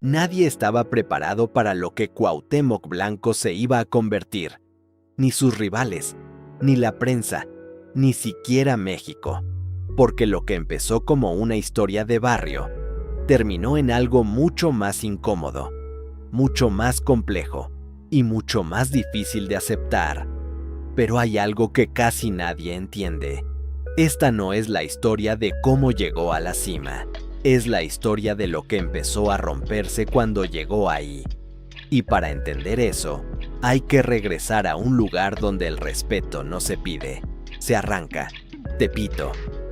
Nadie estaba preparado para lo que Cuauhtémoc Blanco se iba a convertir. Ni sus rivales, ni la prensa, ni siquiera México. Porque lo que empezó como una historia de barrio, terminó en algo mucho más incómodo, mucho más complejo y mucho más difícil de aceptar. Pero hay algo que casi nadie entiende. Esta no es la historia de cómo llegó a la cima. Es la historia de lo que empezó a romperse cuando llegó ahí. Y para entender eso, hay que regresar a un lugar donde el respeto no se pide, se arranca. Tepito,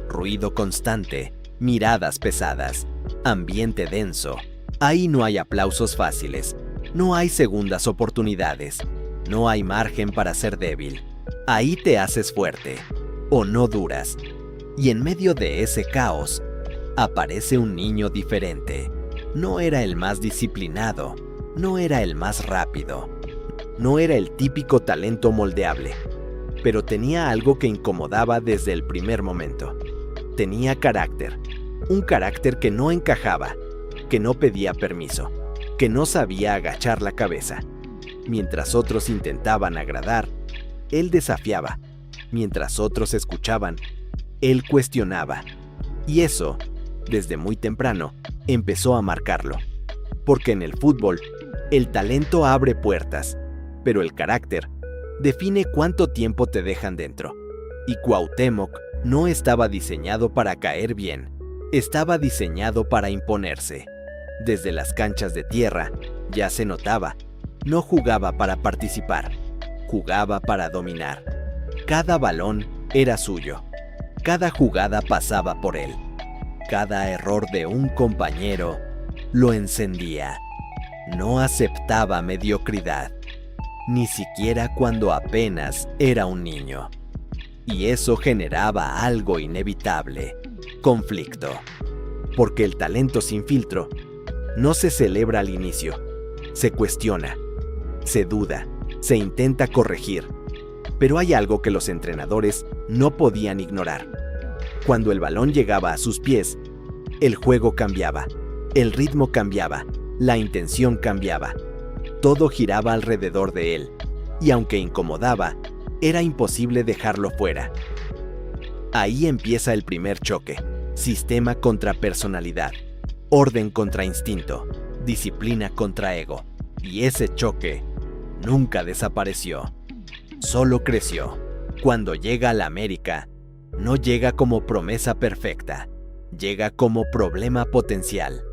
ruido constante, miradas pesadas, ambiente denso. Ahí no hay aplausos fáciles, no hay segundas oportunidades, no hay margen para ser débil. Ahí te haces fuerte, o no duras. Y en medio de ese caos, aparece un niño diferente. No era el más disciplinado, no era el más rápido, no era el típico talento moldeable, pero tenía algo que incomodaba desde el primer momento. Tenía carácter, un carácter que no encajaba, que no pedía permiso, que no sabía agachar la cabeza. Mientras otros intentaban agradar, él desafiaba. Mientras otros escuchaban, él cuestionaba. Y eso, desde muy temprano, empezó a marcarlo. Porque en el fútbol, el talento abre puertas, pero el carácter define cuánto tiempo te dejan dentro. Y Cuauhtémoc no estaba diseñado para caer bien, estaba diseñado para imponerse. Desde las canchas de tierra, ya se notaba, no jugaba para participar, jugaba para dominar. Cada balón era suyo, cada jugada pasaba por él. Cada error de un compañero lo encendía. No aceptaba mediocridad, ni siquiera cuando apenas era un niño. Y eso generaba algo inevitable: conflicto. Porque el talento sin filtro no se celebra al inicio, se cuestiona, se duda, se intenta corregir. Pero hay algo que los entrenadores no podían ignorar. Cuando el balón llegaba a sus pies, el juego cambiaba, el ritmo cambiaba, la intención cambiaba. Todo giraba alrededor de él, y aunque incomodaba, era imposible dejarlo fuera. Ahí empieza el primer choque: sistema contra personalidad, orden contra instinto, disciplina contra ego. Y ese choque nunca desapareció, solo creció. Cuando llega a la América, no llega como promesa perfecta, llega como problema potencial.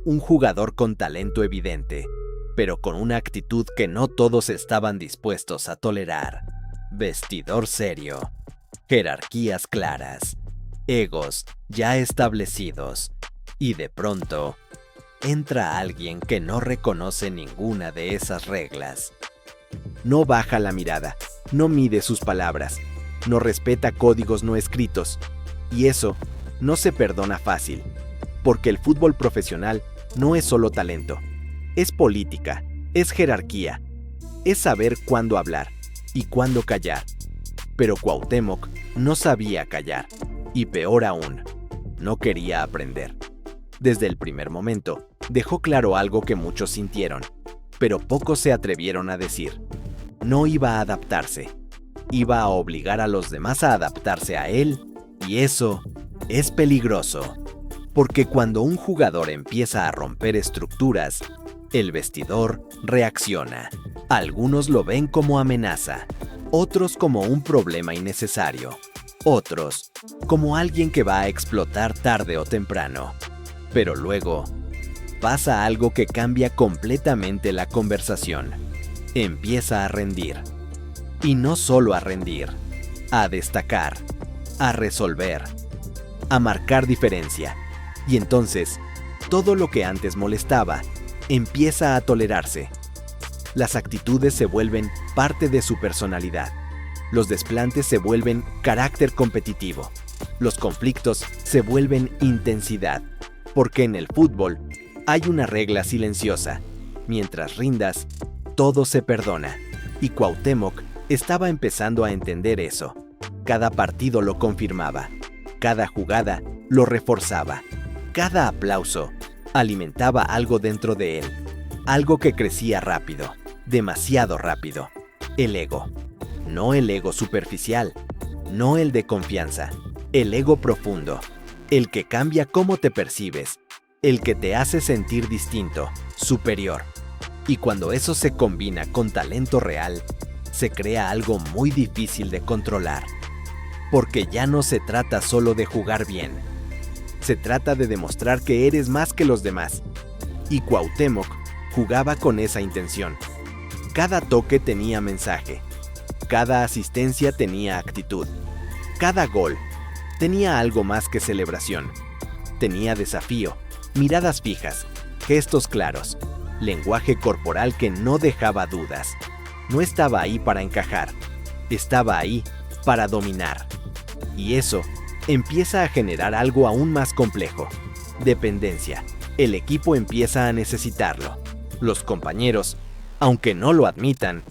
Un jugador con talento evidente, pero con una actitud que no todos estaban dispuestos a tolerar. Vestidor serio, jerarquías claras, egos ya establecidos, y de pronto entra alguien que no reconoce ninguna de esas reglas. No baja la mirada, no mide sus palabras, no respeta códigos no escritos, y eso no se perdona fácil, porque el fútbol profesional no es solo talento, es política, es jerarquía, es saber cuándo hablar y cuándo callar. Pero Cuauhtémoc no sabía callar, y peor aún, no quería aprender. Desde el primer momento, dejó claro algo que muchos sintieron, pero pocos se atrevieron a decir. No iba a adaptarse, iba a obligar a los demás a adaptarse a él, y eso es peligroso. Porque cuando un jugador empieza a romper estructuras, el vestidor reacciona. Algunos lo ven como amenaza, otros como un problema innecesario, otros como alguien que va a explotar tarde o temprano. Pero luego pasa algo que cambia completamente la conversación. Empieza a rendir. Y no solo a rendir, a destacar, a resolver, a marcar diferencia. Y entonces, todo lo que antes molestaba empieza a tolerarse. Las actitudes se vuelven parte de su personalidad. Los desplantes se vuelven carácter competitivo. Los conflictos se vuelven intensidad. Porque en el fútbol hay una regla silenciosa: mientras rindas, todo se perdona. Y Cuauhtémoc estaba empezando a entender eso. Cada partido lo confirmaba, cada jugada lo reforzaba, cada aplauso alimentaba algo dentro de él, algo que crecía rápido, demasiado rápido, el ego. No el ego superficial, no el de confianza, el ego profundo, el que cambia cómo te percibes, el que te hace sentir distinto, superior. Y cuando eso se combina con talento real, se crea algo muy difícil de controlar. Porque ya no se trata solo de jugar bien. Se trata de demostrar que eres más que los demás. Y Cuauhtémoc jugaba con esa intención. Cada toque tenía mensaje. Cada asistencia tenía actitud. Cada gol tenía algo más que celebración. Tenía desafío, miradas fijas, gestos claros, lenguaje corporal que no dejaba dudas. No estaba ahí para encajar, estaba ahí para dominar. Y eso empieza a generar algo aún más complejo. Dependencia. El equipo empieza a necesitarlo. Los compañeros, aunque no lo admitan,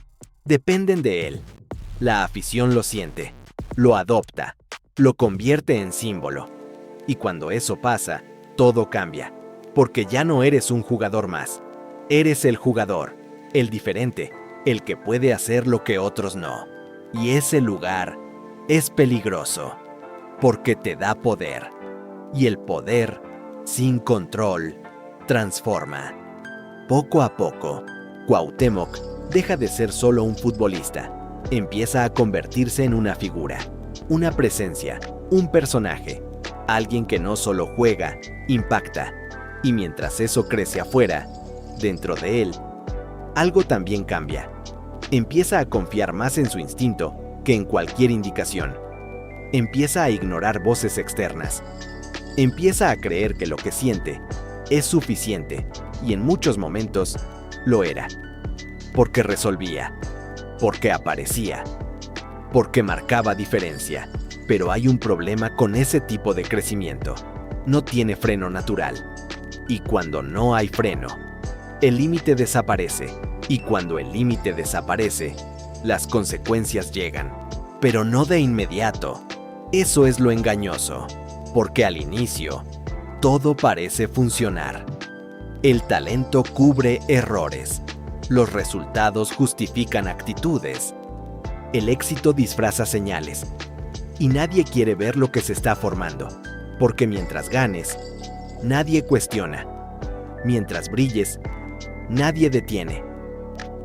dependen de él. La afición lo siente, lo adopta, lo convierte en símbolo. Y cuando eso pasa, todo cambia. Porque ya no eres un jugador más. Eres el jugador, el diferente, el que puede hacer lo que otros no. Y ese lugar es peligroso, porque te da poder. Y el poder, sin control, transforma. Poco a poco, Cuauhtémoc deja de ser solo un futbolista. Empieza a convertirse en una figura, una presencia, un personaje. Alguien que no solo juega, impacta. Y mientras eso crece afuera, dentro de él, algo también cambia. Empieza a confiar más en su instinto que en cualquier indicación. Empieza a ignorar voces externas. Empieza a creer que lo que siente es suficiente, y en muchos momentos lo era. Porque resolvía, porque aparecía, porque marcaba diferencia. Pero hay un problema con ese tipo de crecimiento. No tiene freno natural. Y cuando no hay freno, el límite desaparece. Y cuando el límite desaparece, las consecuencias llegan. Pero no de inmediato. Eso es lo engañoso. Porque al inicio, todo parece funcionar. El talento cubre errores. Los resultados justifican actitudes. El éxito disfraza señales. Y nadie quiere ver lo que se está formando. Porque mientras ganes, nadie cuestiona. Mientras brilles, nadie detiene.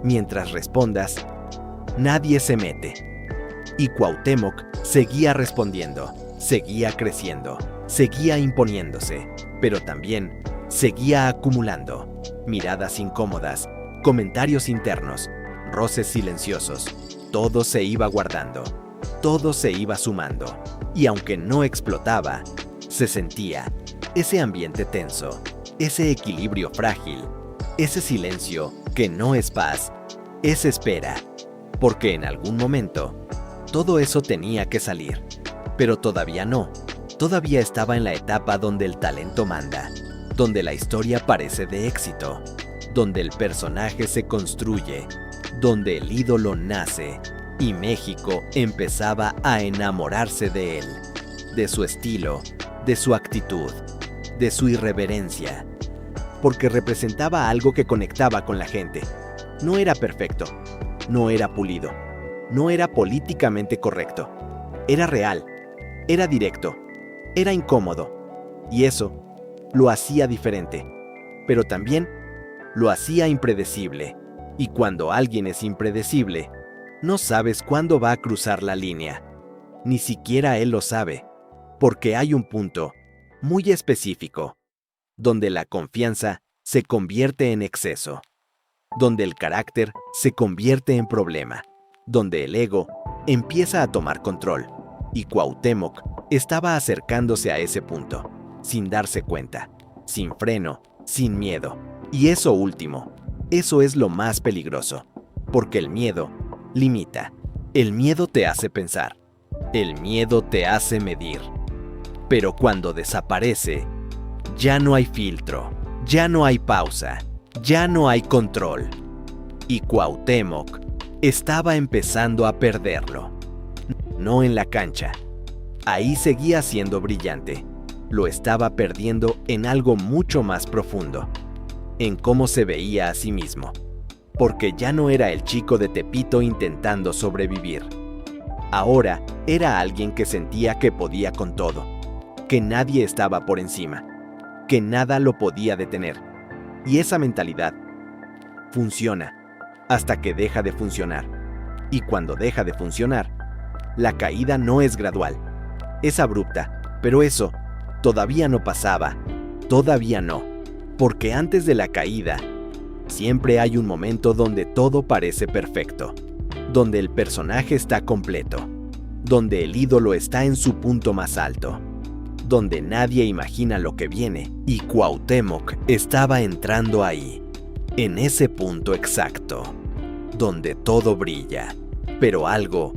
Mientras respondas, nadie se mete. Y Cuauhtémoc seguía respondiendo, seguía creciendo, seguía imponiéndose, pero también seguía acumulando. Miradas incómodas, comentarios internos, roces silenciosos. Todo se iba guardando, todo se iba sumando. Y aunque no explotaba, se sentía ese ambiente tenso, ese equilibrio frágil, ese silencio que no es paz, es espera. Porque en algún momento, todo eso tenía que salir. Pero todavía no. Todavía estaba en la etapa donde el talento manda, donde la historia parece de éxito, donde el personaje se construye, donde el ídolo nace, y México empezaba a enamorarse de él, de su estilo, de su actitud, de su irreverencia, porque representaba algo que conectaba con la gente. No era perfecto, no era pulido, no era políticamente correcto, era real, era directo, era incómodo, y eso lo hacía diferente, pero también lo hacía impredecible. Y cuando alguien es impredecible, no sabes cuándo va a cruzar la línea. Ni siquiera él lo sabe, porque hay un punto muy específico, donde la confianza se convierte en exceso, donde el carácter se convierte en problema, donde el ego empieza a tomar control. Y Cuauhtémoc estaba acercándose a ese punto, sin darse cuenta, sin freno, sin miedo. Y eso último, eso es lo más peligroso, porque el miedo limita, el miedo te hace pensar, el miedo te hace medir. Pero cuando desaparece, ya no hay filtro, ya no hay pausa, ya no hay control. Y Cuauhtémoc estaba empezando a perderlo. No en la cancha. Ahí seguía siendo brillante, lo estaba perdiendo en algo mucho más profundo, en cómo se veía a sí mismo, porque ya no era el chico de Tepito intentando sobrevivir. Ahora era alguien que sentía que podía con todo, que nadie estaba por encima, que nada lo podía detener. Y esa mentalidad funciona hasta que deja de funcionar. Y cuando deja de funcionar, la caída no es gradual, es abrupta, pero eso todavía no pasaba, todavía no, porque antes de la caída, siempre hay un momento donde todo parece perfecto, donde el personaje está completo, donde el ídolo está en su punto más alto, donde nadie imagina lo que viene, y Cuauhtémoc estaba entrando ahí, en ese punto exacto, donde todo brilla, pero algo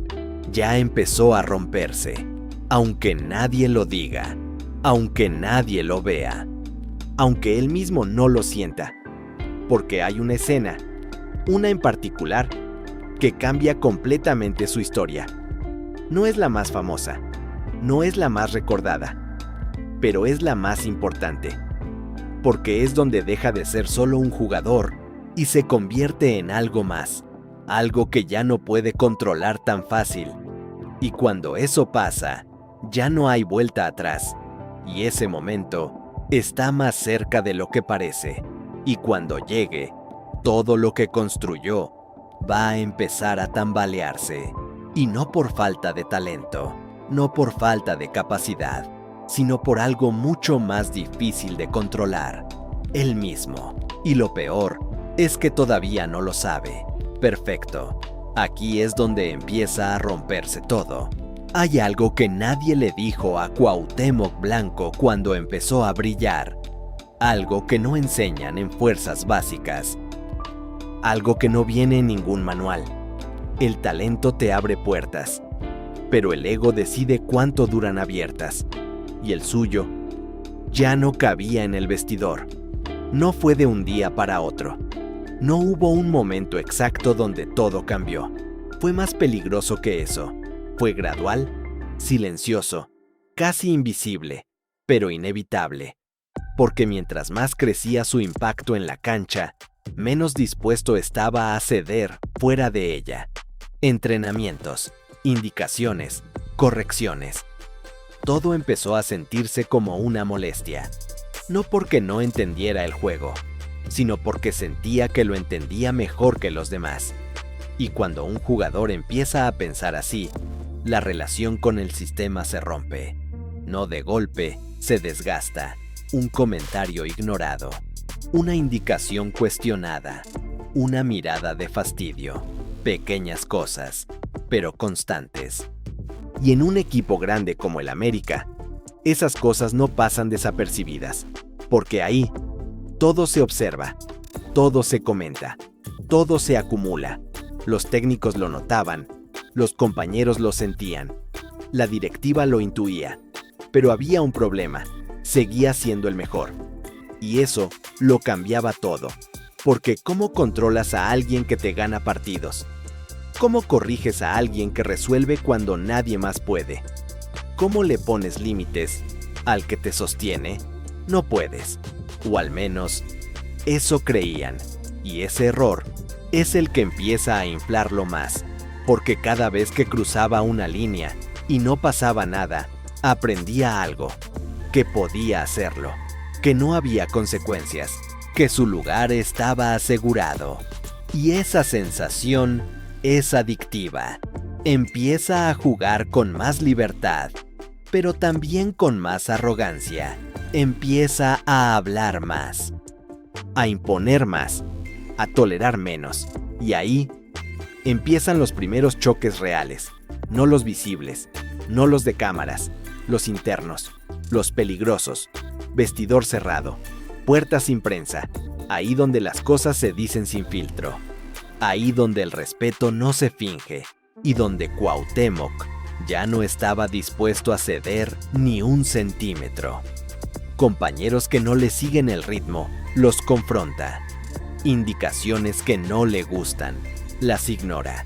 ya empezó a romperse, aunque nadie lo diga, aunque nadie lo vea, aunque él mismo no lo sienta, porque hay una escena, una en particular, que cambia completamente su historia. No es la más famosa, no es la más recordada, pero es la más importante, porque es donde deja de ser solo un jugador y se convierte en algo más, algo que ya no puede controlar tan fácil. Y cuando eso pasa, ya no hay vuelta atrás, y ese momento está más cerca de lo que parece, y cuando llegue, todo lo que construyó va a empezar a tambalearse, y no por falta de talento, no por falta de capacidad, sino por algo mucho más difícil de controlar, él mismo. Y lo peor es que todavía no lo sabe. Perfecto. Aquí es donde empieza a romperse todo. Hay algo que nadie le dijo a Cuauhtémoc Blanco cuando empezó a brillar. Algo que no enseñan en fuerzas básicas. Algo que no viene en ningún manual. El talento te abre puertas, pero el ego decide cuánto duran abiertas. Y el suyo ya no cabía en el vestidor. No fue de un día para otro. No hubo un momento exacto donde todo cambió. Fue más peligroso que eso. Fue gradual, silencioso, casi invisible, pero inevitable. Porque mientras más crecía su impacto en la cancha, menos dispuesto estaba a ceder fuera de ella. Entrenamientos, indicaciones, correcciones. Todo empezó a sentirse como una molestia. No porque no entendiera el juego, sino porque sentía que lo entendía mejor que los demás. Y cuando un jugador empieza a pensar así, la relación con el sistema se rompe. No de golpe, se desgasta. Un comentario ignorado, una indicación cuestionada, una mirada de fastidio. Pequeñas cosas, pero constantes. Y en un equipo grande como el América, esas cosas no pasan desapercibidas, porque ahí todo se observa, todo se comenta, todo se acumula. Los técnicos lo notaban, los compañeros lo sentían, la directiva lo intuía, pero había un problema, seguía siendo el mejor. Y eso lo cambiaba todo, porque ¿cómo controlas a alguien que te gana partidos? ¿Cómo corriges a alguien que resuelve cuando nadie más puede? ¿Cómo le pones límites al que te sostiene? No puedes, o al menos eso creían, y ese error es el que empieza a inflarlo más, porque cada vez que cruzaba una línea y no pasaba nada, aprendía algo, que podía hacerlo, que no había consecuencias, que su lugar estaba asegurado. Y esa sensación es adictiva. Empieza a jugar con más libertad, pero también con más arrogancia. Empieza a hablar más, a imponer más, a tolerar menos. Y ahí empiezan los primeros choques reales, no los visibles, no los de cámaras, los internos, los peligrosos, vestidor cerrado, puertas sin prensa, ahí donde las cosas se dicen sin filtro, ahí donde el respeto no se finge y donde Cuauhtémoc ya no estaba dispuesto a ceder ni un centímetro. Compañeros que no le siguen el ritmo, los confronta. Indicaciones que no le gustan, las ignora.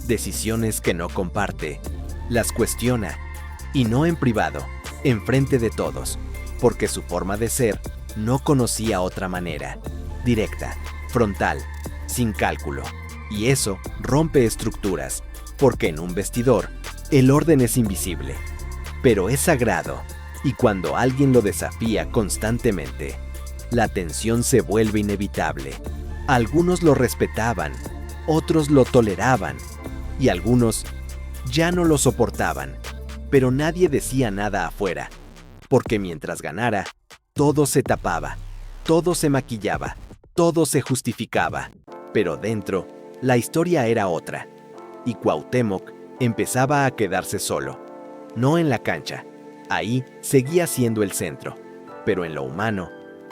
Decisiones que no comparte, las cuestiona. Y no en privado, enfrente de todos, porque su forma de ser no conocía otra manera, directa, frontal, sin cálculo. Y eso rompe estructuras, porque en un vestidor el orden es invisible, pero es sagrado, y cuando alguien lo desafía constantemente, la tensión se vuelve inevitable. Algunos lo respetaban, otros lo toleraban, y algunos ya no lo soportaban, pero nadie decía nada afuera, porque mientras ganara, todo se tapaba, todo se maquillaba, todo se justificaba, pero dentro, la historia era otra, y Cuauhtémoc empezaba a quedarse solo, no en la cancha, ahí seguía siendo el centro, pero en lo humano,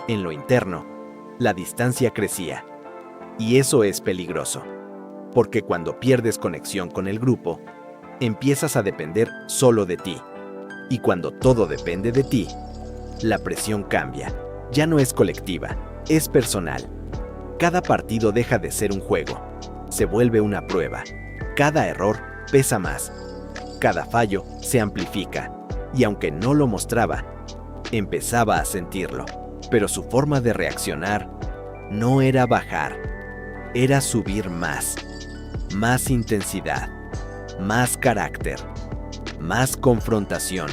en lo interno, la distancia crecía, y eso es peligroso, porque cuando pierdes conexión con el grupo, empiezas a depender solo de ti, y cuando todo depende de ti, la presión cambia, ya no es colectiva, es personal. Cada partido deja de ser un juego, se vuelve una prueba. Cada error pesa más, cada fallo se amplifica, y aunque no lo mostraba, empezaba a sentirlo, pero su forma de reaccionar no era bajar, era subir más intensidad, más carácter, más confrontación,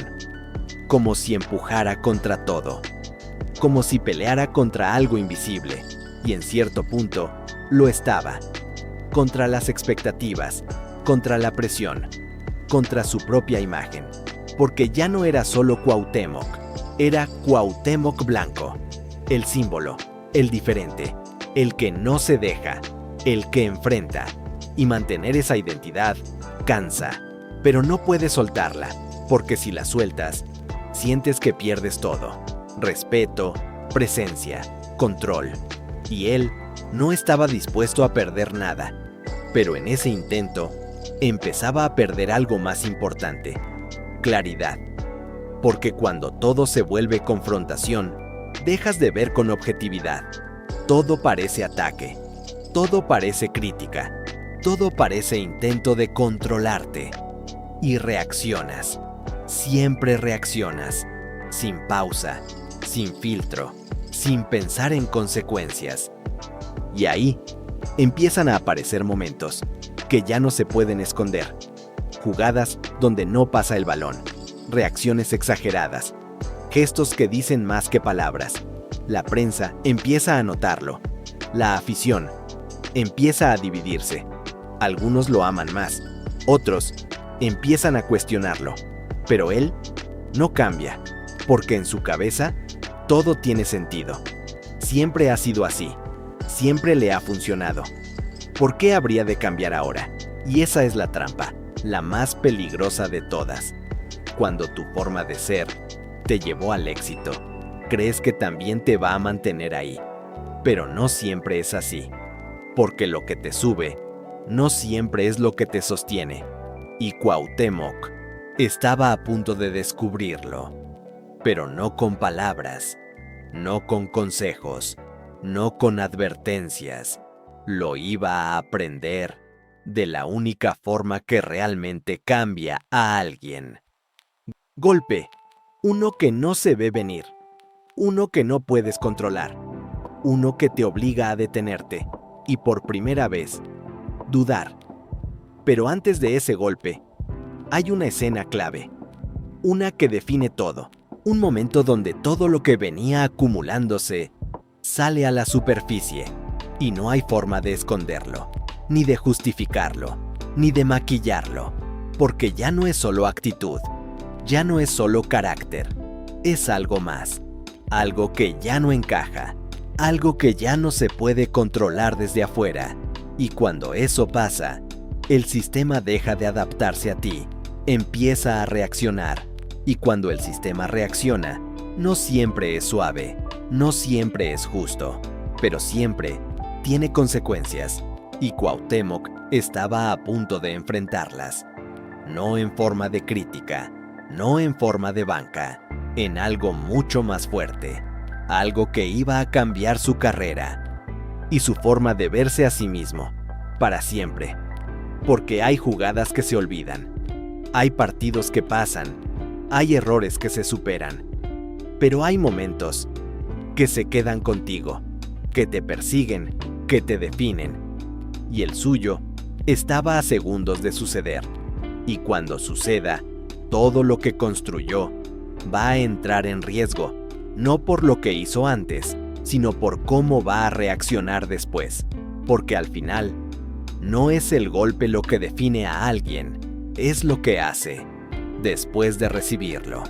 como si empujara contra todo, como si peleara contra algo invisible, y en cierto punto lo estaba, contra las expectativas, contra la presión, contra su propia imagen, porque ya no era solo Cuauhtémoc, era Cuauhtémoc Blanco, el símbolo, el diferente, el que no se deja, el que enfrenta, y mantener esa identidad cansa, pero no puedes soltarla, porque si la sueltas, sientes que pierdes todo, respeto, presencia, control, y él no estaba dispuesto a perder nada, pero en ese intento, empezaba a perder algo más importante, claridad, porque cuando todo se vuelve confrontación, dejas de ver con objetividad, todo parece ataque, todo parece crítica, todo parece intento de controlarte, y reaccionas, siempre reaccionas, sin pausa, sin filtro, sin pensar en consecuencias. Y ahí empiezan a aparecer momentos que ya no se pueden esconder, jugadas donde no pasa el balón, reacciones exageradas, gestos que dicen más que palabras. La prensa empieza a notarlo, la afición empieza a dividirse. Algunos lo aman más, otros empiezan a cuestionarlo, pero él no cambia, porque en su cabeza todo tiene sentido. Siempre ha sido así, siempre le ha funcionado. ¿Por qué habría de cambiar ahora? Y esa es la trampa, la más peligrosa de todas. Cuando tu forma de ser te llevó al éxito, crees que también te va a mantener ahí, pero no siempre es así, porque lo que te sube no siempre es lo que te sostiene, y Cuauhtémoc estaba a punto de descubrirlo, pero no con palabras, no con consejos, no con advertencias, lo iba a aprender de la única forma que realmente cambia a alguien. Golpe, uno que no se ve venir, uno que no puedes controlar, uno que te obliga a detenerte, y por primera vez, dudar. Pero antes de ese golpe, hay una escena clave, una que define todo, un momento donde todo lo que venía acumulándose sale a la superficie, y no hay forma de esconderlo, ni de justificarlo, ni de maquillarlo, porque ya no es solo actitud, ya no es solo carácter, es algo más, algo que ya no encaja, algo que ya no se puede controlar desde afuera, y cuando eso pasa, el sistema deja de adaptarse a ti, empieza a reaccionar, y cuando el sistema reacciona, no siempre es suave, no siempre es justo, pero siempre tiene consecuencias, y Cuauhtémoc estaba a punto de enfrentarlas, no en forma de crítica, no en forma de banca, en algo mucho más fuerte, algo que iba a cambiar su carrera y su forma de verse a sí mismo, para siempre. Porque hay jugadas que se olvidan, hay partidos que pasan, hay errores que se superan, Pero hay momentos que se quedan contigo, que te persiguen, que te definen. Y el suyo estaba a segundos de suceder. Y cuando suceda, todo lo que construyó va a entrar en riesgo, no por lo que hizo antes, sino por cómo va a reaccionar después. Porque al final, no es el golpe lo que define a alguien, es lo que hace después de recibirlo.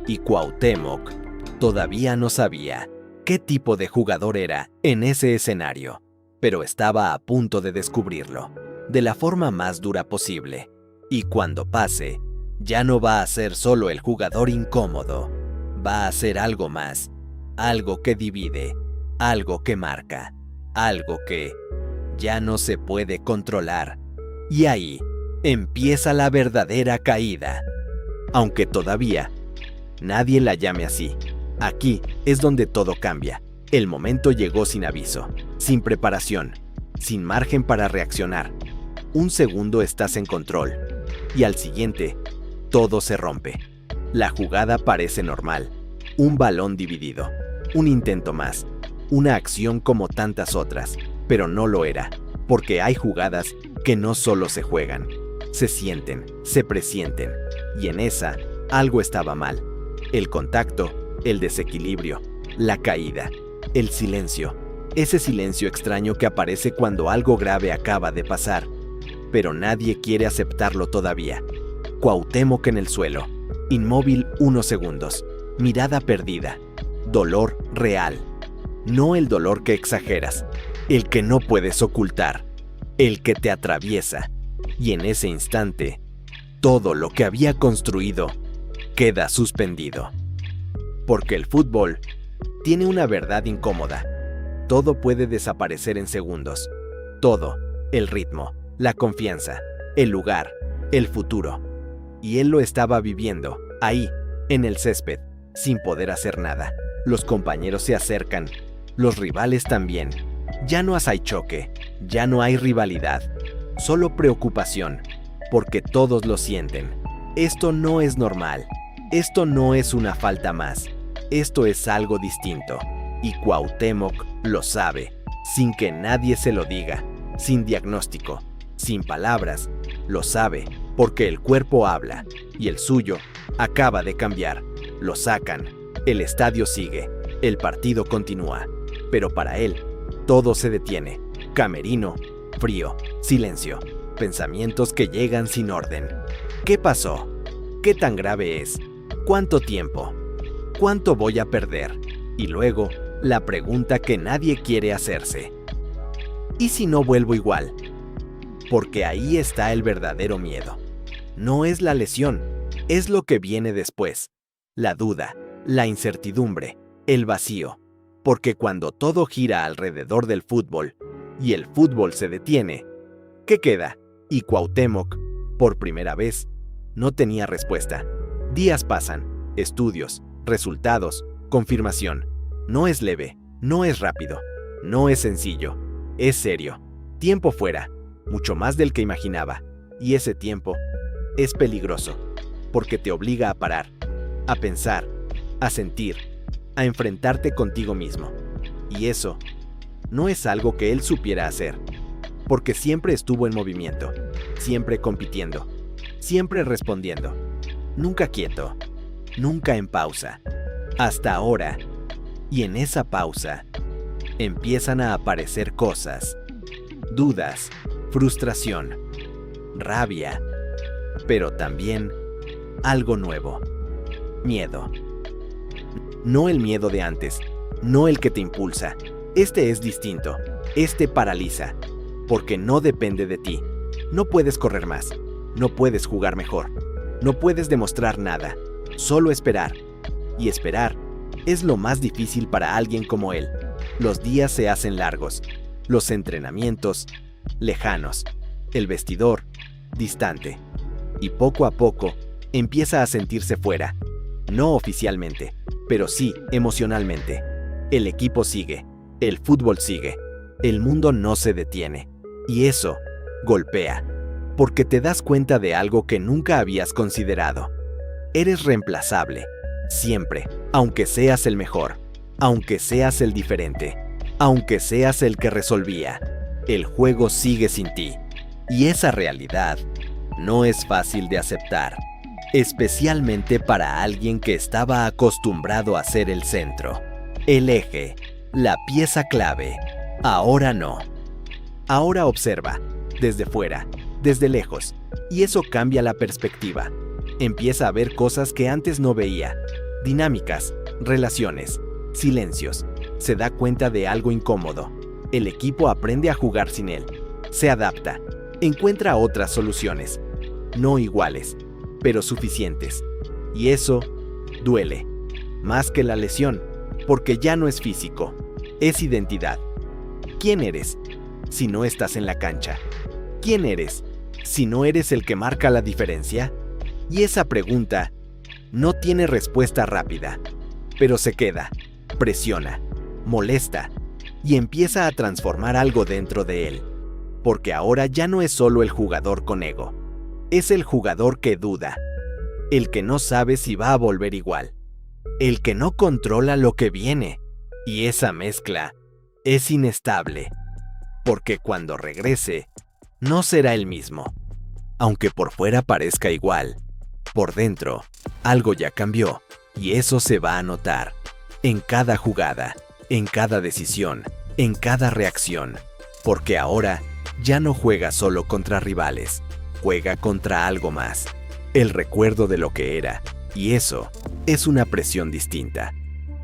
Y Cuauhtémoc todavía no sabía qué tipo de jugador era en ese escenario, pero estaba a punto de descubrirlo, de la forma más dura posible. Y cuando pase, ya no va a ser solo el jugador incómodo, va a ser algo más, algo que divide, algo que marca, algo que ya no se puede controlar. Y ahí empieza la verdadera caída. Aunque todavía nadie la llame así, aquí es donde todo cambia. El momento llegó sin aviso, sin preparación, sin margen para reaccionar. Un segundo estás en control, y al siguiente, todo se rompe. La jugada parece normal, un balón dividido, un intento más, una acción como tantas otras, pero no lo era, porque hay jugadas que no solo se juegan, se sienten, se presienten, y en esa algo estaba mal. El contacto, el desequilibrio, la caída, el silencio, ese silencio extraño que aparece cuando algo grave acaba de pasar, pero nadie quiere aceptarlo todavía. Cuauhtémoc en el suelo, inmóvil unos segundos, mirada perdida, dolor real. No el dolor que exageras, el que no puedes ocultar, el que te atraviesa. Y en ese instante, todo lo que había construido queda suspendido. Porque el fútbol tiene una verdad incómoda. Todo puede desaparecer en segundos. Todo, el ritmo, la confianza, el lugar, el futuro. Y él lo estaba viviendo, ahí, en el césped, sin poder hacer nada. Los compañeros se acercan, los rivales también. Ya no hay choque, ya no hay rivalidad, solo preocupación, porque todos lo sienten. Esto no es normal, esto no es una falta más, esto es algo distinto. Y Cuauhtémoc lo sabe, sin que nadie se lo diga, sin diagnóstico, sin palabras, lo sabe, porque el cuerpo habla, y el suyo acaba de cambiar. Lo sacan, el estadio sigue, el partido continúa, pero para él, todo se detiene. Camerino, frío, silencio, pensamientos que llegan sin orden. ¿Qué pasó? ¿Qué tan grave es? ¿Cuánto tiempo? ¿Cuánto voy a perder? Y luego, la pregunta que nadie quiere hacerse. ¿Y si no vuelvo igual? Porque ahí está el verdadero miedo. No es la lesión, es lo que viene después. La duda, la incertidumbre, el vacío. Porque cuando todo gira alrededor del fútbol, y el fútbol se detiene, ¿qué queda? Y Cuauhtémoc, por primera vez, no tenía respuesta. Días pasan, estudios, resultados, confirmación. No es leve, no es rápido, no es sencillo, es serio. Tiempo fuera, mucho más del que imaginaba. Y ese tiempo es peligroso, porque te obliga a parar, a pensar, a sentir, a enfrentarte contigo mismo. Y eso no es algo que él supiera hacer, porque siempre estuvo en movimiento, siempre compitiendo, siempre respondiendo, nunca quieto, nunca en pausa, hasta ahora. Y en esa pausa, empiezan a aparecer cosas, dudas, frustración, rabia, pero también algo nuevo, miedo. No el miedo de antes, no el que te impulsa. Este es distinto, este paraliza, porque no depende de ti. No puedes correr más, no puedes jugar mejor, no puedes demostrar nada, solo esperar. Y esperar es lo más difícil para alguien como él. Los días se hacen largos, los entrenamientos lejanos, el vestidor distante. Y poco a poco empieza a sentirse fuera, no oficialmente, pero sí emocionalmente. El equipo sigue, el fútbol sigue, el mundo no se detiene. Y eso golpea, porque te das cuenta de algo que nunca habías considerado. Eres reemplazable, Siempre, aunque seas el mejor, aunque seas el diferente, aunque seas el que resolvía, el juego sigue sin ti. Y esa realidad no es fácil de aceptar, especialmente para alguien que estaba acostumbrado a ser el centro, el eje, la pieza clave. Ahora no. Ahora observa, desde fuera, desde lejos, y eso cambia la perspectiva. Empieza a ver cosas que antes no veía, dinámicas, relaciones, silencios. Se da cuenta de algo incómodo. El equipo aprende a jugar sin él. Se adapta. Encuentra otras soluciones. No iguales, pero suficientes. Y eso duele. Más que la lesión, porque ya no es físico. Es identidad. ¿Quién eres si no estás en la cancha? ¿Quién eres si no eres el que marca la diferencia? Y esa pregunta no tiene respuesta rápida, pero se queda, presiona, molesta y empieza a transformar algo dentro de él. Porque ahora ya no es solo el jugador con ego, es el jugador que duda, el que no sabe si va a volver igual, el que no controla lo que viene. Y esa mezcla es inestable, porque cuando regrese, no será el mismo. Aunque por fuera parezca igual, por dentro, algo ya cambió, y eso se va a notar. En cada jugada, en cada decisión, en cada reacción. Porque ahora ya no juega solo contra rivales, juega contra algo más. El recuerdo de lo que era, y eso es una presión distinta.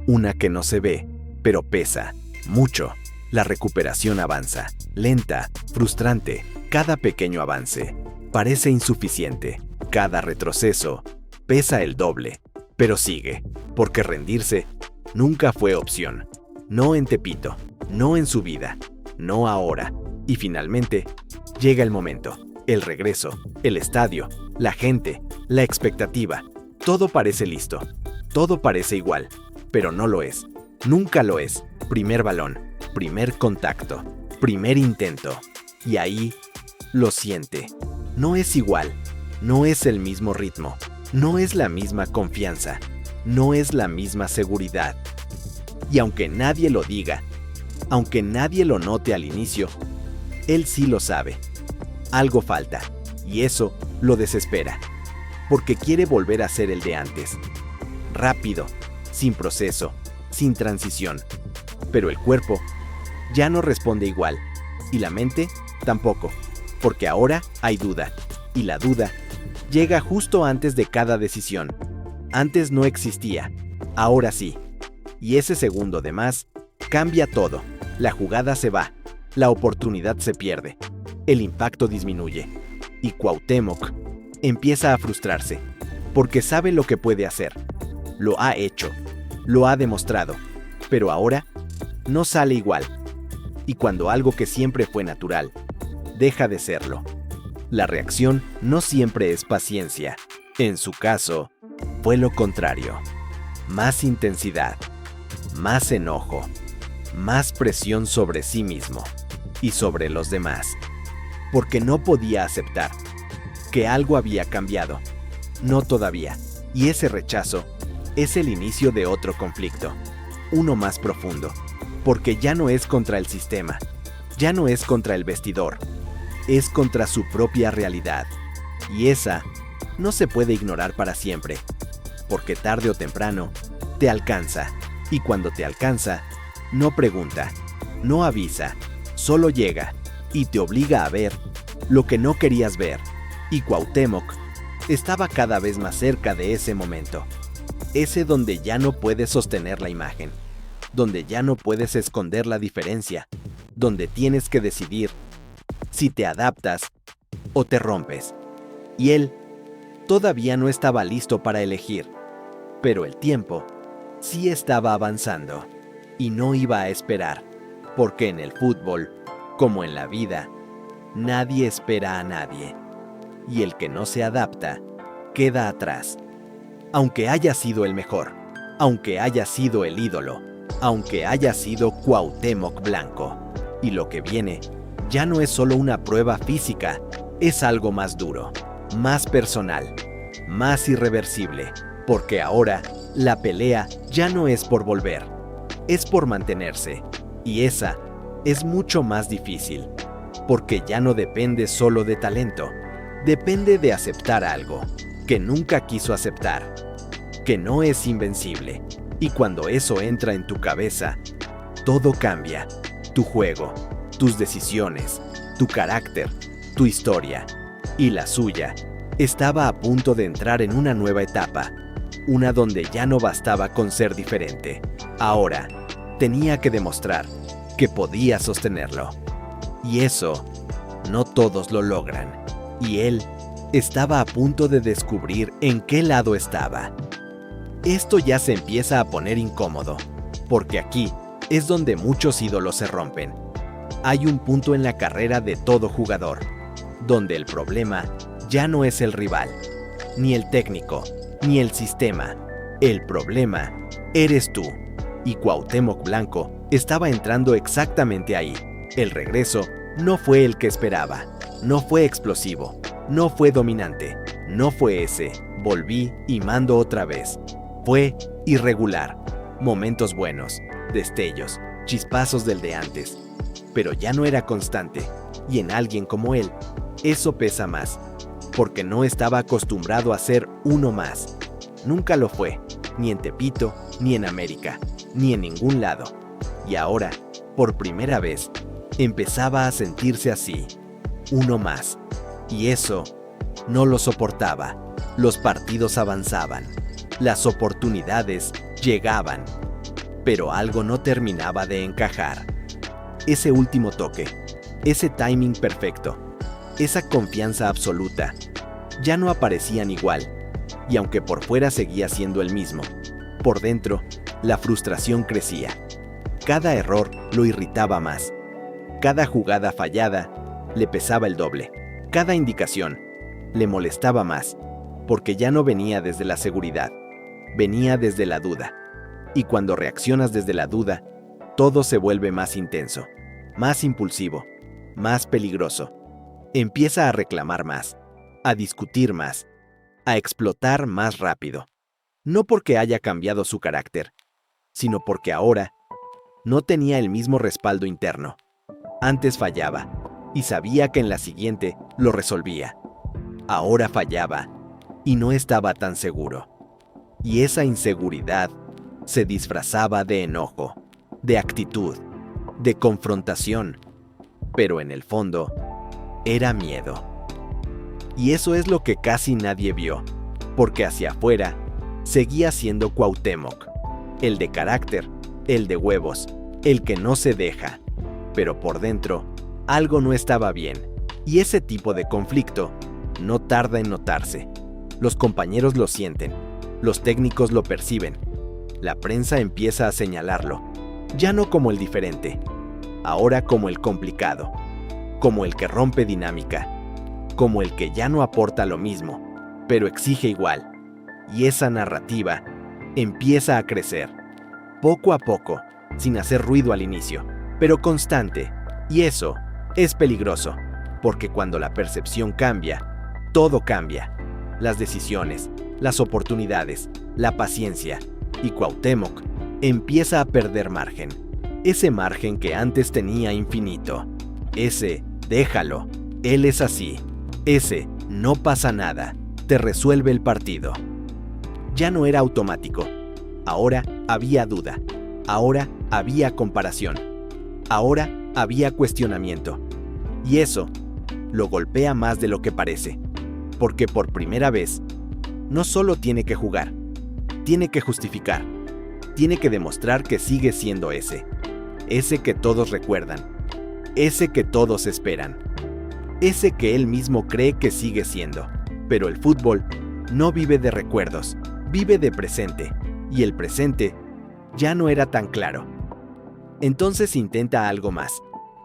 Una que no se ve, pero pesa mucho. La recuperación avanza, lenta, frustrante. Cada pequeño avance parece insuficiente. Cada retroceso pesa el doble, pero sigue, porque rendirse nunca fue opción. No en Tepito, no en su vida, no ahora. Y finalmente, llega el momento, el regreso, el estadio, la gente, la expectativa. Todo parece listo, todo parece igual, pero no lo es. Nunca lo es. Primer balón, primer contacto, primer intento. Y ahí lo siente. No es igual, no es el mismo ritmo, no es la misma confianza, no es la misma seguridad. Y aunque nadie lo diga, aunque nadie lo note al inicio, él sí lo sabe. Algo falta, y eso lo desespera, porque quiere volver a ser el de antes. Rápido, sin proceso, sin transición. Pero el cuerpo ya no responde igual, y la mente tampoco, porque ahora hay duda, y la duda llega justo antes de cada decisión. Antes no existía, ahora sí. Y ese segundo de más cambia todo. La jugada se va, la oportunidad se pierde, el impacto disminuye. Y Cuauhtémoc empieza a frustrarse, porque sabe lo que puede hacer. Lo ha hecho, lo ha demostrado, pero ahora no sale igual. Y cuando algo que siempre fue natural deja de serlo, la reacción no siempre es paciencia. En su caso, fue lo contrario. Más intensidad, más enojo, más presión sobre sí mismo y sobre los demás. Porque no podía aceptar que algo había cambiado. No todavía. Y ese rechazo es el inicio de otro conflicto. Uno más profundo. Porque ya no es contra el sistema. Ya no es contra el vestidor. Es contra su propia realidad. Y esa no se puede ignorar para siempre. Porque tarde o temprano te alcanza. Y cuando te alcanza, no pregunta, no avisa, solo llega y te obliga a ver lo que no querías ver. Y Cuauhtémoc estaba cada vez más cerca de ese momento. Ese donde ya no puedes sostener la imagen, donde ya no puedes esconder la diferencia, donde tienes que decidir si te adaptas o te rompes. Y él todavía no estaba listo para elegir, pero el tiempo sí estaba avanzando y no iba a esperar, porque en el fútbol, como en la vida, nadie espera a nadie, y el que no se adapta queda atrás. Aunque haya sido el mejor, aunque haya sido el ídolo, aunque haya sido Cuauhtémoc Blanco. Y lo que viene ya no es solo una prueba física, es algo más duro, más personal, más irreversible, porque ahora La pelea ya no es por volver, es por mantenerse. Y esa es mucho más difícil, porque ya no depende solo de talento, depende de aceptar algo que nunca quiso aceptar, que no es invencible. Y cuando eso entra en tu cabeza, todo cambia. Tu juego, tus decisiones, tu carácter, tu historia y la suya estaba a punto de entrar en una nueva etapa, una donde ya no bastaba con ser diferente. Ahora, tenía que demostrar que podía sostenerlo. Y eso, no todos lo logran. Y él estaba a punto de descubrir en qué lado estaba. Esto ya se empieza a poner incómodo, porque aquí es donde muchos ídolos se rompen. Hay un punto en la carrera de todo jugador, donde el problema ya no es el rival, ni el técnico, ni el sistema. El problema eres tú. Y Cuauhtémoc Blanco estaba entrando exactamente ahí. El regreso no fue el que esperaba, no fue explosivo, no fue dominante, no fue ese, volví y mando otra vez. Fue irregular, momentos buenos, destellos, chispazos del de antes, pero ya no era constante, y en alguien como él, eso pesa más, porque no estaba acostumbrado a ser uno más. Nunca lo fue, ni en Tepito, ni en América, ni en ningún lado. Y ahora, por primera vez, empezaba a sentirse así, uno más. Y eso no lo soportaba. Los partidos avanzaban, las oportunidades llegaban, pero algo no terminaba de encajar. Ese último toque, ese timing perfecto, esa confianza absoluta, ya no aparecían igual. Y aunque por fuera seguía siendo el mismo, por dentro, la frustración crecía. Cada error lo irritaba más. Cada jugada fallada le pesaba el doble. Cada indicación le molestaba más, porque ya no venía desde la seguridad, venía desde la duda. Y cuando reaccionas desde la duda, todo se vuelve más intenso, más impulsivo, más peligroso. Empieza a reclamar más, a discutir más, a explotar más rápido. No porque haya cambiado su carácter, sino porque ahora no tenía el mismo respaldo interno. Antes fallaba, y sabía que en la siguiente lo resolvía. Ahora fallaba, y no estaba tan seguro. Y esa inseguridad se disfrazaba de enojo, de actitud, de confrontación, pero en el fondo era miedo. Y eso es lo que casi nadie vio, porque hacia afuera seguía siendo Cuauhtémoc, el de carácter, el de huevos, el que no se deja. Pero por dentro, algo no estaba bien, y ese tipo de conflicto no tarda en notarse. Los compañeros lo sienten, los técnicos lo perciben, la prensa empieza a señalarlo, ya no como el diferente, ahora como el complicado, como el que rompe dinámica, como el que ya no aporta lo mismo, pero exige igual. Y esa narrativa empieza a crecer, poco a poco, sin hacer ruido al inicio, pero constante. Y eso es peligroso, porque cuando la percepción cambia, todo cambia. Las decisiones, las oportunidades, la paciencia. Y Cuauhtémoc empieza a perder margen. Ese margen que antes tenía infinito. Ese, déjalo, él es así. Ese, no pasa nada, te resuelve el partido. Ya no era automático. Ahora había duda. Ahora había comparación. Ahora había cuestionamiento. Y eso lo golpea más de lo que parece. Porque por primera vez, no solo tiene que jugar, tiene que justificar. Tiene que demostrar que sigue siendo ese. Ese que todos recuerdan. Ese que todos esperan. Ese que él mismo cree que sigue siendo. Pero el fútbol no vive de recuerdos, vive de presente. Y el presente ya no era tan claro. Entonces intenta algo más.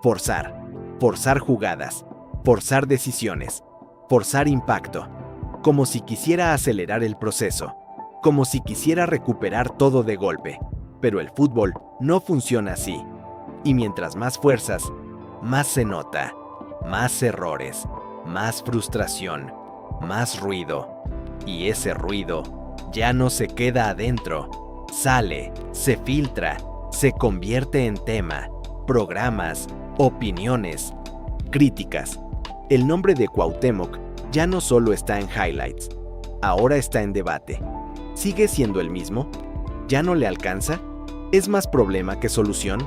Forzar jugadas, forzar decisiones, forzar impacto. Como si quisiera acelerar el proceso, como si quisiera recuperar todo de golpe. Pero el fútbol no funciona así. Y mientras más fuerzas, más se nota. Más errores, más frustración, más ruido. Y ese ruido ya no se queda adentro, sale, se filtra, se convierte en tema, programas, opiniones, críticas. El nombre de Cuauhtémoc ya no solo está en highlights, ahora está en debate. ¿Sigue siendo el mismo? ¿Ya no le alcanza? ¿Es más problema que solución?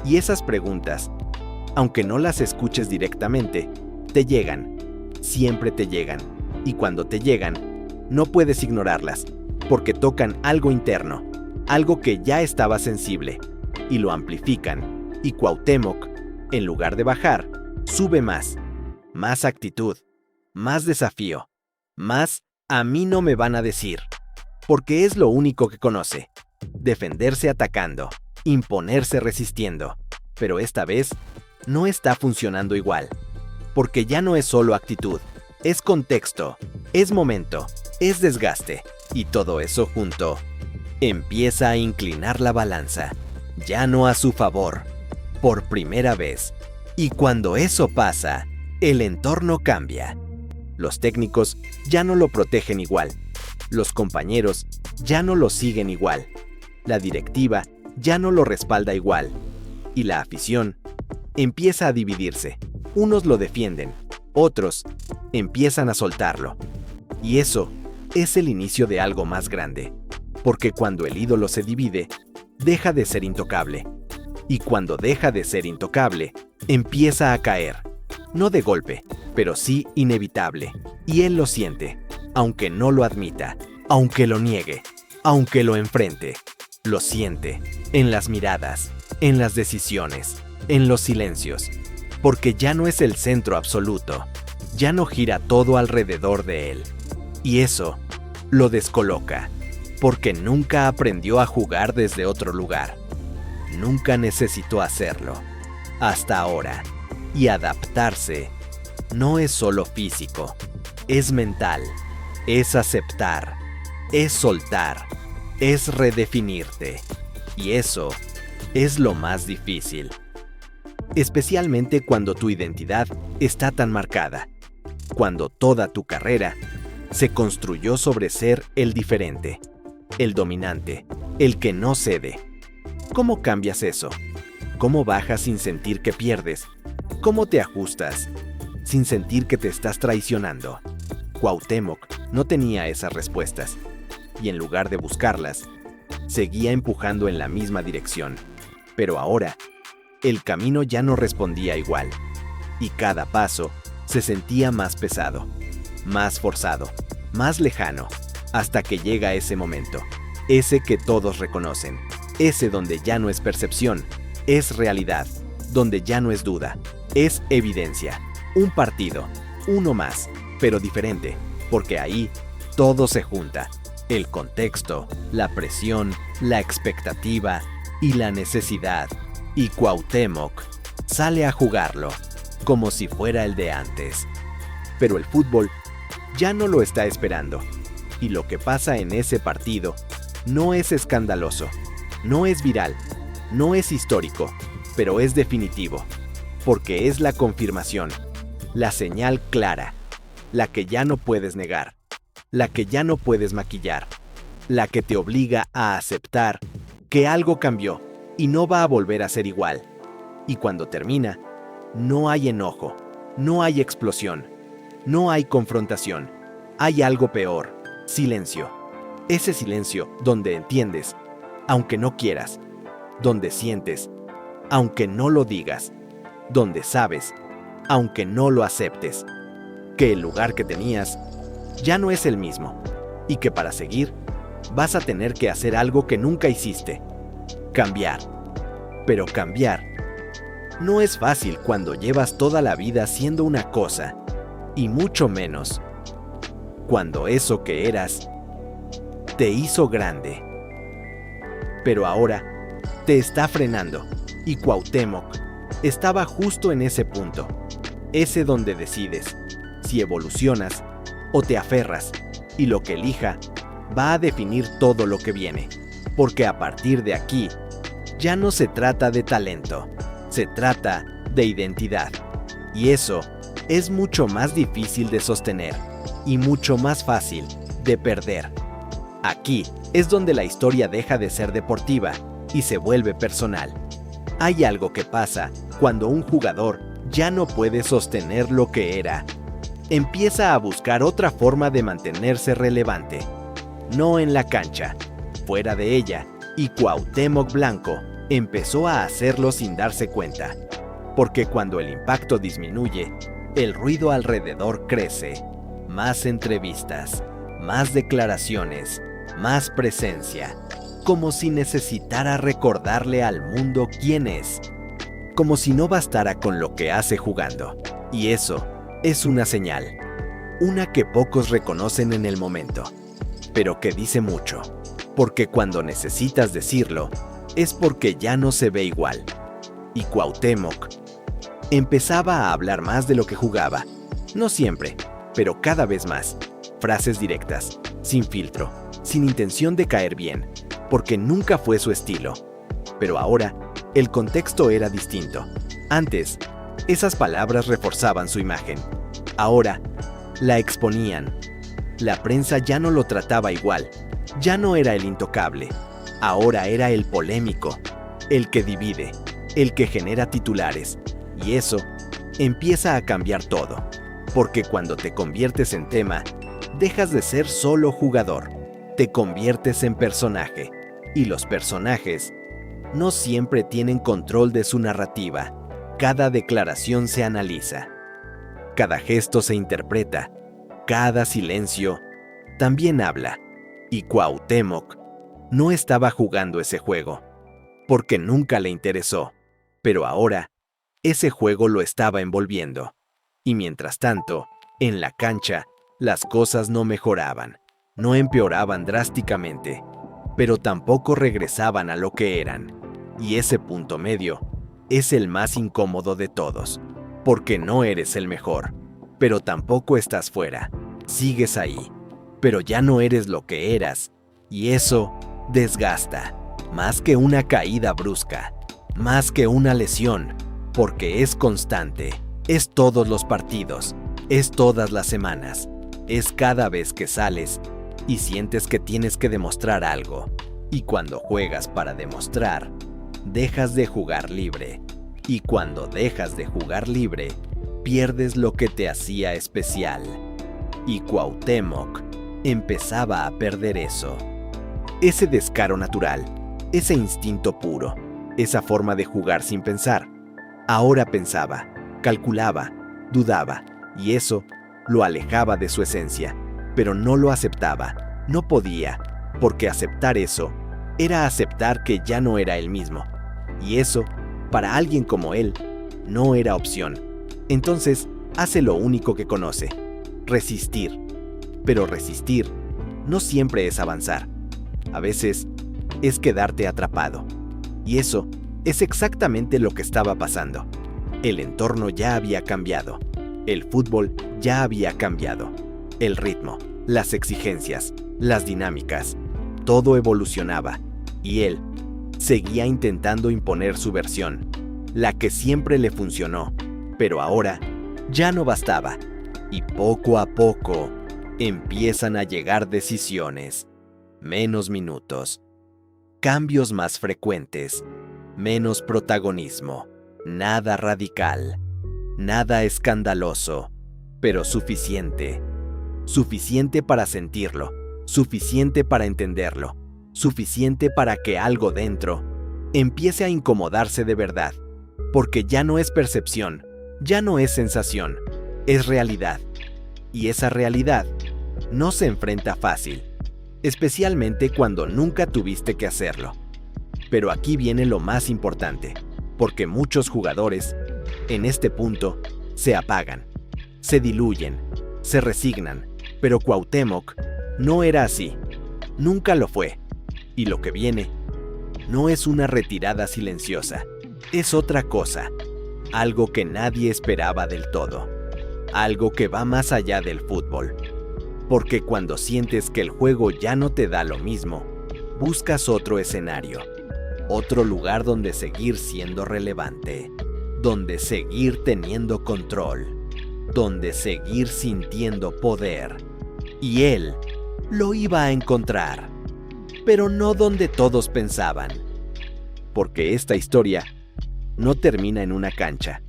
Y esas preguntas, aunque no las escuches directamente, te llegan, siempre te llegan. Y cuando te llegan, no puedes ignorarlas, porque tocan algo interno, algo que ya estaba sensible, y lo amplifican. Y Cuauhtémoc, en lugar de bajar, sube más actitud, más desafío, más a mí no me van a decir, porque es lo único que conoce, defenderse atacando, imponerse resistiendo, pero esta vez no está funcionando igual, porque ya no es solo actitud, es contexto, es momento, es desgaste, y todo eso junto empieza a inclinar la balanza, ya no a su favor, por primera vez. Y cuando eso pasa, el entorno cambia. Los técnicos ya no lo protegen igual, los compañeros ya no lo siguen igual, la directiva ya no lo respalda igual, y la afición empieza a dividirse. Unos lo defienden, otros empiezan a soltarlo. Y eso es el inicio de algo más grande, porque cuando el ídolo se divide, deja de ser intocable. Y cuando deja de ser intocable, empieza a caer. No de golpe, pero sí inevitable. Y él lo siente, aunque no lo admita, aunque lo niegue, aunque lo enfrente. Lo siente, en las miradas, en las decisiones, en los silencios. Porque ya no es el centro absoluto, ya no gira todo alrededor de él. Y eso lo descoloca, porque nunca aprendió a jugar desde otro lugar. Nunca necesitó hacerlo, hasta ahora. Y adaptarse no es solo físico, es mental, es aceptar, es soltar, es redefinirte. Y eso es lo más difícil. Especialmente cuando tu identidad está tan marcada, cuando toda tu carrera se construyó sobre ser el diferente, el dominante, el que no cede. ¿Cómo cambias eso? ¿Cómo bajas sin sentir que pierdes? ¿Cómo te ajustas sin sentir que te estás traicionando? Cuauhtémoc no tenía esas respuestas, y en lugar de buscarlas, seguía empujando en la misma dirección. Pero ahora, el camino ya no respondía igual, y cada paso se sentía más pesado, más forzado, más lejano, hasta que llega ese momento, ese que todos reconocen, ese donde ya no es percepción, es realidad, donde ya no es duda, es evidencia. Un partido, uno más, pero diferente, porque ahí todo se junta, el contexto, la presión, la expectativa y la necesidad. Y Cuauhtémoc sale a jugarlo, como si fuera el de antes. Pero el fútbol ya no lo está esperando, y lo que pasa en ese partido no es escandaloso, no es viral, no es histórico, pero es definitivo, porque es la confirmación, la señal clara, la que ya no puedes negar, la que ya no puedes maquillar, la que te obliga a aceptar que algo cambió y no va a volver a ser igual. Y cuando termina, no hay enojo, no hay explosión, no hay confrontación, hay algo peor, silencio. Ese silencio donde entiendes, aunque no quieras, donde sientes, aunque no lo digas, donde sabes, aunque no lo aceptes, que el lugar que tenías ya no es el mismo, y que para seguir vas a tener que hacer algo que nunca hiciste, cambiar. Pero cambiar no es fácil cuando llevas toda la vida siendo una cosa, y mucho menos cuando eso que eras te hizo grande. Pero ahora te está frenando, y Cuauhtémoc estaba justo en ese punto, ese donde decides si evolucionas o te aferras, y lo que elija va a definir todo lo que viene, porque a partir de aquí ya no se trata de talento, se trata de identidad, y eso es mucho más difícil de sostener y mucho más fácil de perder. Aquí es donde la historia deja de ser deportiva y se vuelve personal. Hay algo que pasa cuando un jugador ya no puede sostener lo que era. Empieza a buscar otra forma de mantenerse relevante. No en la cancha, fuera de ella, y Cuauhtémoc Blanco empezó a hacerlo sin darse cuenta. Porque cuando el impacto disminuye, el ruido alrededor crece. Más entrevistas, más declaraciones, más presencia. Como si necesitara recordarle al mundo quién es. Como si no bastara con lo que hace jugando. Y eso es una señal. Una que pocos reconocen en el momento, pero que dice mucho. Porque cuando necesitas decirlo, es porque ya no se ve igual. Y Cuauhtémoc empezaba a hablar más de lo que jugaba. No siempre, pero cada vez más. Frases directas, sin filtro, sin intención de caer bien, porque nunca fue su estilo. Pero ahora, el contexto era distinto. Antes, esas palabras reforzaban su imagen. Ahora, la exponían. La prensa ya no lo trataba igual. Ya no era el intocable. Ahora era el polémico, el que divide, el que genera titulares. Y eso empieza a cambiar todo. Porque cuando te conviertes en tema, dejas de ser solo jugador. Te conviertes en personaje. Y los personajes no siempre tienen control de su narrativa. Cada declaración se analiza. Cada gesto se interpreta. Cada silencio también habla. Y Cuauhtémoc no estaba jugando ese juego, porque nunca le interesó. Pero ahora, ese juego lo estaba envolviendo. Y mientras tanto, en la cancha, las cosas no mejoraban, no empeoraban drásticamente, pero tampoco regresaban a lo que eran. Y ese punto medio es el más incómodo de todos, porque no eres el mejor, pero tampoco estás fuera. Sigues ahí, pero ya no eres lo que eras, y eso desgasta, más que una caída brusca, más que una lesión, porque es constante, es todos los partidos, es todas las semanas, es cada vez que sales y sientes que tienes que demostrar algo, y cuando juegas para demostrar, dejas de jugar libre, y cuando dejas de jugar libre, pierdes lo que te hacía especial. Y Cuauhtémoc empezaba a perder eso. Ese descaro natural, ese instinto puro, esa forma de jugar sin pensar. Ahora pensaba, calculaba, dudaba, y eso lo alejaba de su esencia, pero no lo aceptaba, no podía, porque aceptar eso era aceptar que ya no era el mismo. Y eso, para alguien como él, no era opción. Entonces, hace lo único que conoce: resistir. Pero resistir no siempre es avanzar. A veces es quedarte atrapado. Y eso es exactamente lo que estaba pasando. El entorno ya había cambiado. El fútbol ya había cambiado. El ritmo, las exigencias, las dinámicas, todo evolucionaba. Y él seguía intentando imponer su versión, la que siempre le funcionó. Pero ahora ya no bastaba. Y poco a poco empiezan a llegar decisiones, menos minutos, cambios más frecuentes, menos protagonismo, nada radical, nada escandaloso, pero suficiente. Suficiente para sentirlo, suficiente para entenderlo, suficiente para que algo dentro empiece a incomodarse de verdad, porque ya no es percepción, ya no es sensación, es realidad. Y esa realidad no se enfrenta fácil, especialmente cuando nunca tuviste que hacerlo. Pero aquí viene lo más importante, porque muchos jugadores, en este punto, se apagan, se diluyen, se resignan, pero Cuauhtémoc no era así, nunca lo fue. Y lo que viene no es una retirada silenciosa, es otra cosa, algo que nadie esperaba del todo. Algo que va más allá del fútbol. Porque cuando sientes que el juego ya no te da lo mismo, buscas otro escenario, otro lugar donde seguir siendo relevante, donde seguir teniendo control, donde seguir sintiendo poder. Y él lo iba a encontrar. pero no donde todos pensaban. Porque esta historia no termina en una cancha,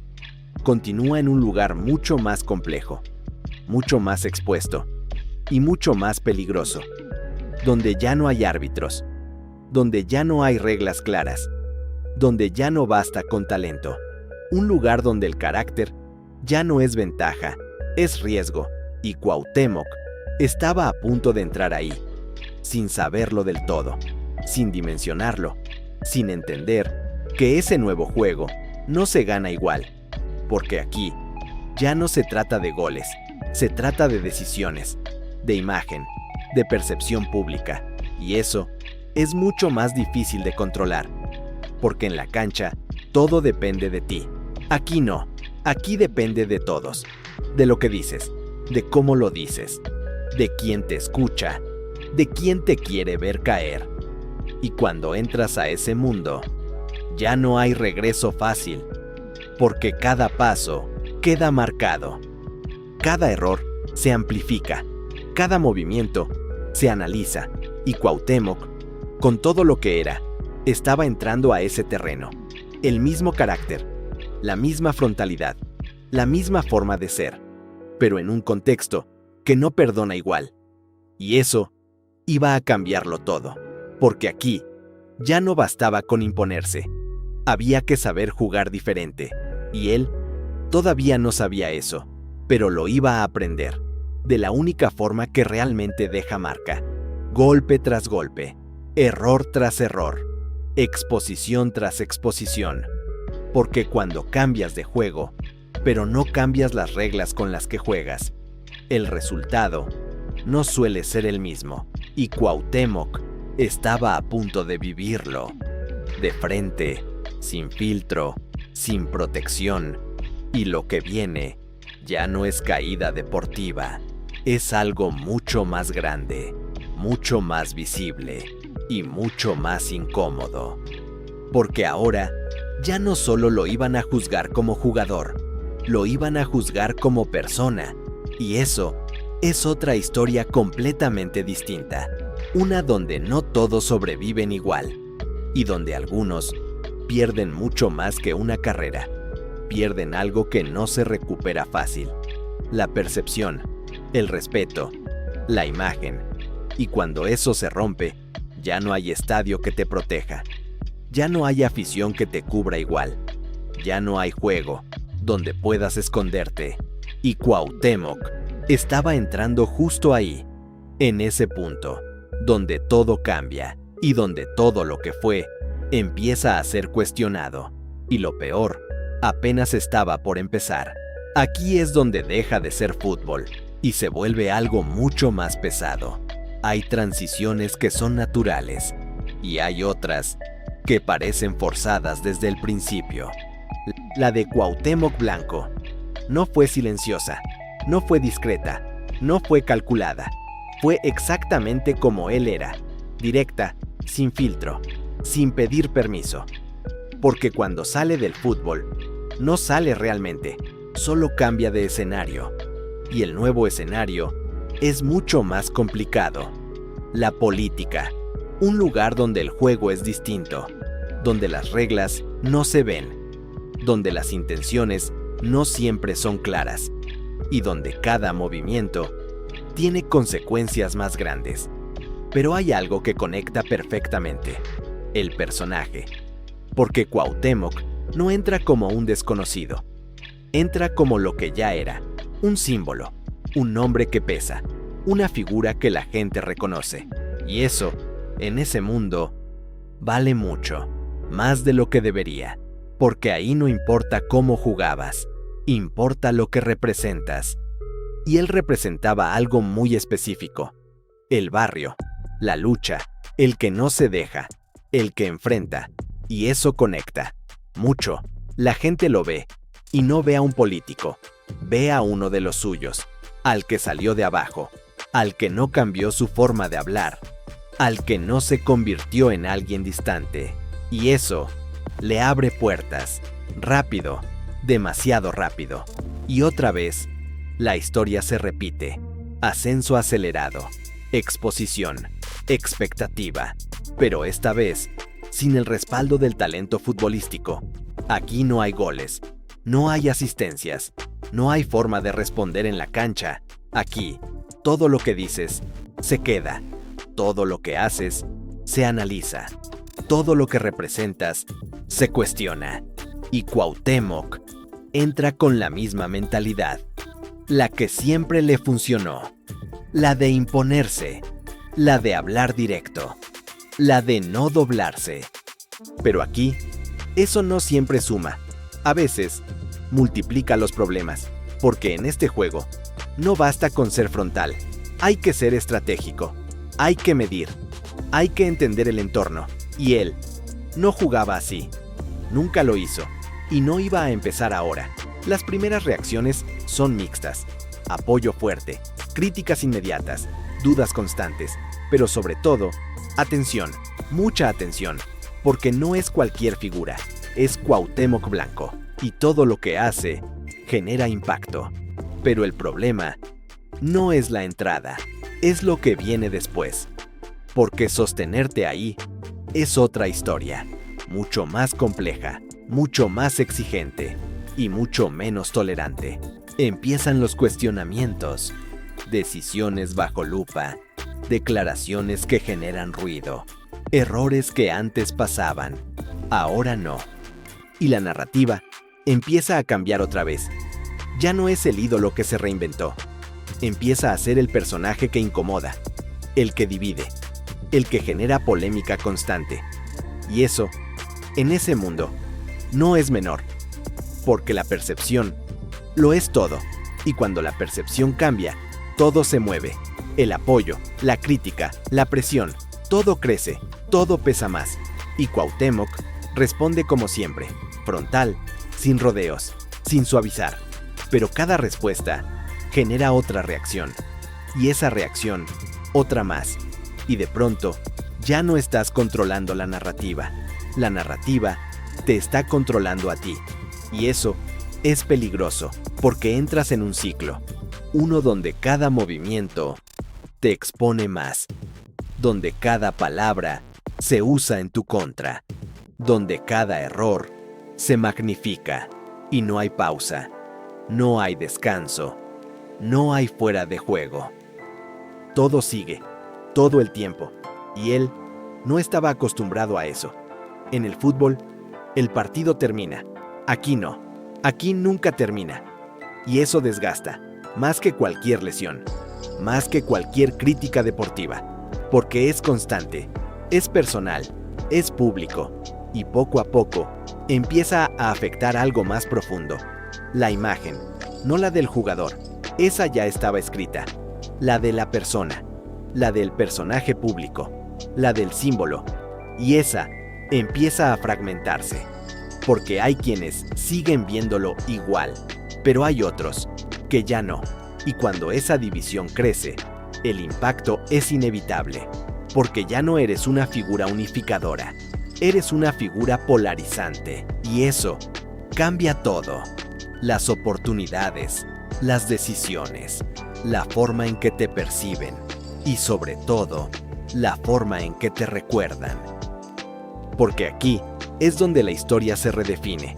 continúa en un lugar mucho más complejo, mucho más expuesto y mucho más peligroso, donde ya no hay árbitros, donde ya no hay reglas claras, donde ya no basta con talento, un lugar donde el carácter ya no es ventaja, es riesgo, y Cuauhtémoc estaba a punto de entrar ahí, sin saberlo del todo, sin dimensionarlo, sin entender que ese nuevo juego no se gana igual, porque aquí ya no se trata de goles, se trata de decisiones, de imagen, de percepción pública, y eso es mucho más difícil de controlar, porque en la cancha todo depende de ti. Aquí no, aquí depende de todos, de lo que dices, de cómo lo dices, de quién te escucha, de quién te quiere ver caer. Y cuando entras a ese mundo, ya no hay regreso fácil, porque cada paso queda marcado. Cada error se amplifica, cada movimiento se analiza, y Cuauhtémoc, con todo lo que era, estaba entrando a ese terreno. El mismo carácter, la misma frontalidad, la misma forma de ser, pero en un contexto que no perdona igual. Y eso iba a cambiarlo todo, porque aquí ya no bastaba con imponerse, había que saber jugar diferente, y él todavía no sabía eso, pero lo iba a aprender, de la única forma que realmente deja marca, golpe tras golpe, error tras error, exposición tras exposición, porque cuando cambias de juego, pero no cambias las reglas con las que juegas, el resultado no suele ser el mismo, y Cuauhtémoc estaba a punto de vivirlo, de frente, sin filtro, sin protección, y lo que viene ya no es caída deportiva, es algo mucho más grande, mucho más visible y mucho más incómodo, porque ahora ya no solo lo iban a juzgar como jugador, lo iban a juzgar como persona, y eso es otra historia completamente distinta, una donde no todos sobreviven igual, y donde algunos pierden mucho más que una carrera, pierden algo que no se recupera fácil, la percepción, el respeto, la imagen, y cuando eso se rompe, ya no hay estadio que te proteja, ya no hay afición que te cubra igual, ya no hay juego donde puedas esconderte, y Cuauhtémoc estaba entrando justo ahí, en ese punto, donde todo cambia y donde todo lo que fue empieza a ser cuestionado, y lo peor apenas estaba por empezar. Aquí es donde deja de ser fútbol y se vuelve algo mucho más pesado. Hay transiciones que son naturales y hay otras que parecen forzadas desde el principio. La de Cuauhtémoc Blanco no fue silenciosa, no fue discreta, no fue calculada. Fue exactamente como él era, directa, sin filtro, sin pedir permiso. Porque cuando sale del fútbol, no sale realmente, solo cambia de escenario. Y el nuevo escenario es mucho más complicado. La política, un lugar donde el juego es distinto, donde las reglas no se ven, donde las intenciones no siempre son claras, y donde cada movimiento tiene consecuencias más grandes. Pero hay algo que conecta perfectamente: el personaje. Porque Cuauhtémoc no entra como un desconocido, entra como lo que ya era, un símbolo, un nombre que pesa, una figura que la gente reconoce. Y eso, en ese mundo, vale mucho, más de lo que debería, porque ahí no importa cómo jugabas, importa lo que representas. Y él representaba algo muy específico: el barrio, la lucha, el que no se deja, el que enfrenta, y eso conecta mucho. La gente lo ve, y no ve a un político, ve a uno de los suyos, al que salió de abajo, al que no cambió su forma de hablar, al que no se convirtió en alguien distante, y eso le abre puertas, rápido, demasiado rápido. Y otra vez, la historia se repite: ascenso acelerado, exposición, expectativa. Pero esta vez, sin el respaldo del talento futbolístico. Aquí no hay goles, no hay asistencias, no hay forma de responder en la cancha. Aquí, todo lo que dices se queda, todo lo que haces se analiza, todo lo que representas se cuestiona. Y Cuauhtémoc entra con la misma mentalidad, la que siempre le funcionó, la de imponerse, la de hablar directo, la de no doblarse. Pero aquí, eso no siempre suma, a veces multiplica los problemas, porque en este juego no basta con ser frontal, hay que ser estratégico, hay que medir, hay que entender el entorno, y él no jugaba así, nunca lo hizo, y no iba a empezar ahora. Las primeras reacciones son mixtas, apoyo fuerte, críticas inmediatas, dudas constantes, pero sobre todo, atención, mucha atención, porque no es cualquier figura, es Cuauhtémoc Blanco, y todo lo que hace genera impacto. Pero el problema no es la entrada, es lo que viene después, porque sostenerte ahí es otra historia, mucho más compleja, mucho más exigente y mucho menos tolerante. Empiezan los cuestionamientos, decisiones bajo lupa, declaraciones que generan ruido, errores que antes pasaban, ahora no. Y la narrativa empieza a cambiar otra vez. Ya no es el ídolo que se reinventó. Empieza a ser el personaje que incomoda, el que divide, el que genera polémica constante. Y eso, en ese mundo, no es menor, porque la percepción lo es todo. Y cuando la percepción cambia, todo se mueve. El apoyo, la crítica, la presión, todo crece, todo pesa más. Y Cuauhtémoc responde como siempre, frontal, sin rodeos, sin suavizar. Pero cada respuesta genera otra reacción. Y esa reacción, otra más. Y de pronto, ya no estás controlando la narrativa. La narrativa te está controlando a ti. Y eso es peligroso, porque entras en un ciclo. Uno donde cada movimiento te expone más. Donde cada palabra se usa en tu contra. Donde cada error se magnifica. Y no hay pausa. No hay descanso. No hay fuera de juego. Todo sigue, todo el tiempo. Y él no estaba acostumbrado a eso. En el fútbol, el partido termina. Aquí no. Aquí nunca termina. Y eso desgasta, más que cualquier lesión, más que cualquier crítica deportiva. Porque es constante, es personal, es público. Y poco a poco, empieza a afectar algo más profundo. La imagen, no la del jugador. Esa ya estaba escrita. La de la persona, la del personaje público, la del símbolo. Y esa empieza a fragmentarse. Porque hay quienes siguen viéndolo igual, pero hay otros que ya no. Y cuando esa división crece, el impacto es inevitable. Porque ya no eres una figura unificadora, eres una figura polarizante. Y eso cambia todo. Las oportunidades, las decisiones, la forma en que te perciben y sobre todo, la forma en que te recuerdan. Porque aquí es donde la historia se redefine,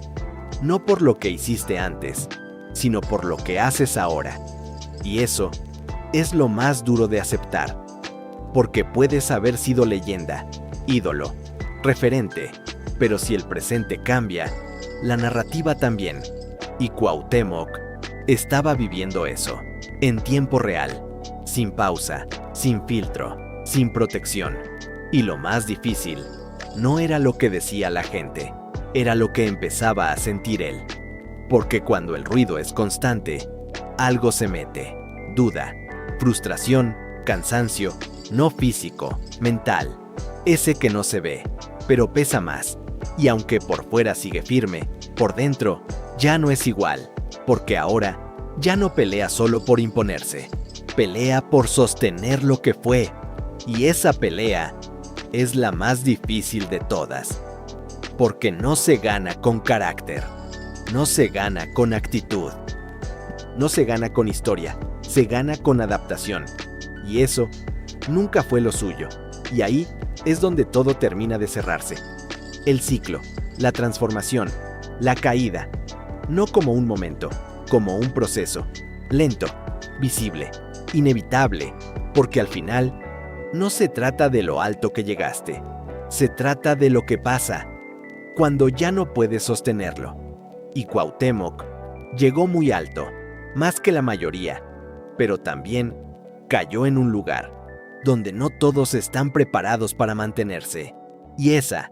no por lo que hiciste antes, sino por lo que haces ahora. Y eso es lo más duro de aceptar, porque puedes haber sido leyenda, ídolo, referente, pero si el presente cambia, la narrativa también. Y Cuauhtémoc estaba viviendo eso, en tiempo real, sin pausa, sin filtro, sin protección. Y lo más difícil no era lo que decía la gente, era lo que empezaba a sentir él. Porque cuando el ruido es constante, algo se mete, duda, frustración, cansancio, no físico, mental, ese que no se ve, pero pesa más. Y aunque por fuera sigue firme, por dentro ya no es igual, porque ahora ya no pelea solo por imponerse, pelea por sostener lo que fue. Y esa pelea es la más difícil de todas, porque no se gana con carácter, no se gana con actitud, no se gana con historia, se gana con adaptación. Y eso nunca fue lo suyo. Y ahí es donde todo termina de cerrarse. El ciclo, la transformación, la caída, no como un momento, como un proceso, lento, visible, inevitable, porque al final no se trata de lo alto que llegaste, se trata de lo que pasa cuando ya no puedes sostenerlo. Y Cuauhtémoc llegó muy alto, más que la mayoría, pero también cayó en un lugar donde no todos están preparados para mantenerse. Y esa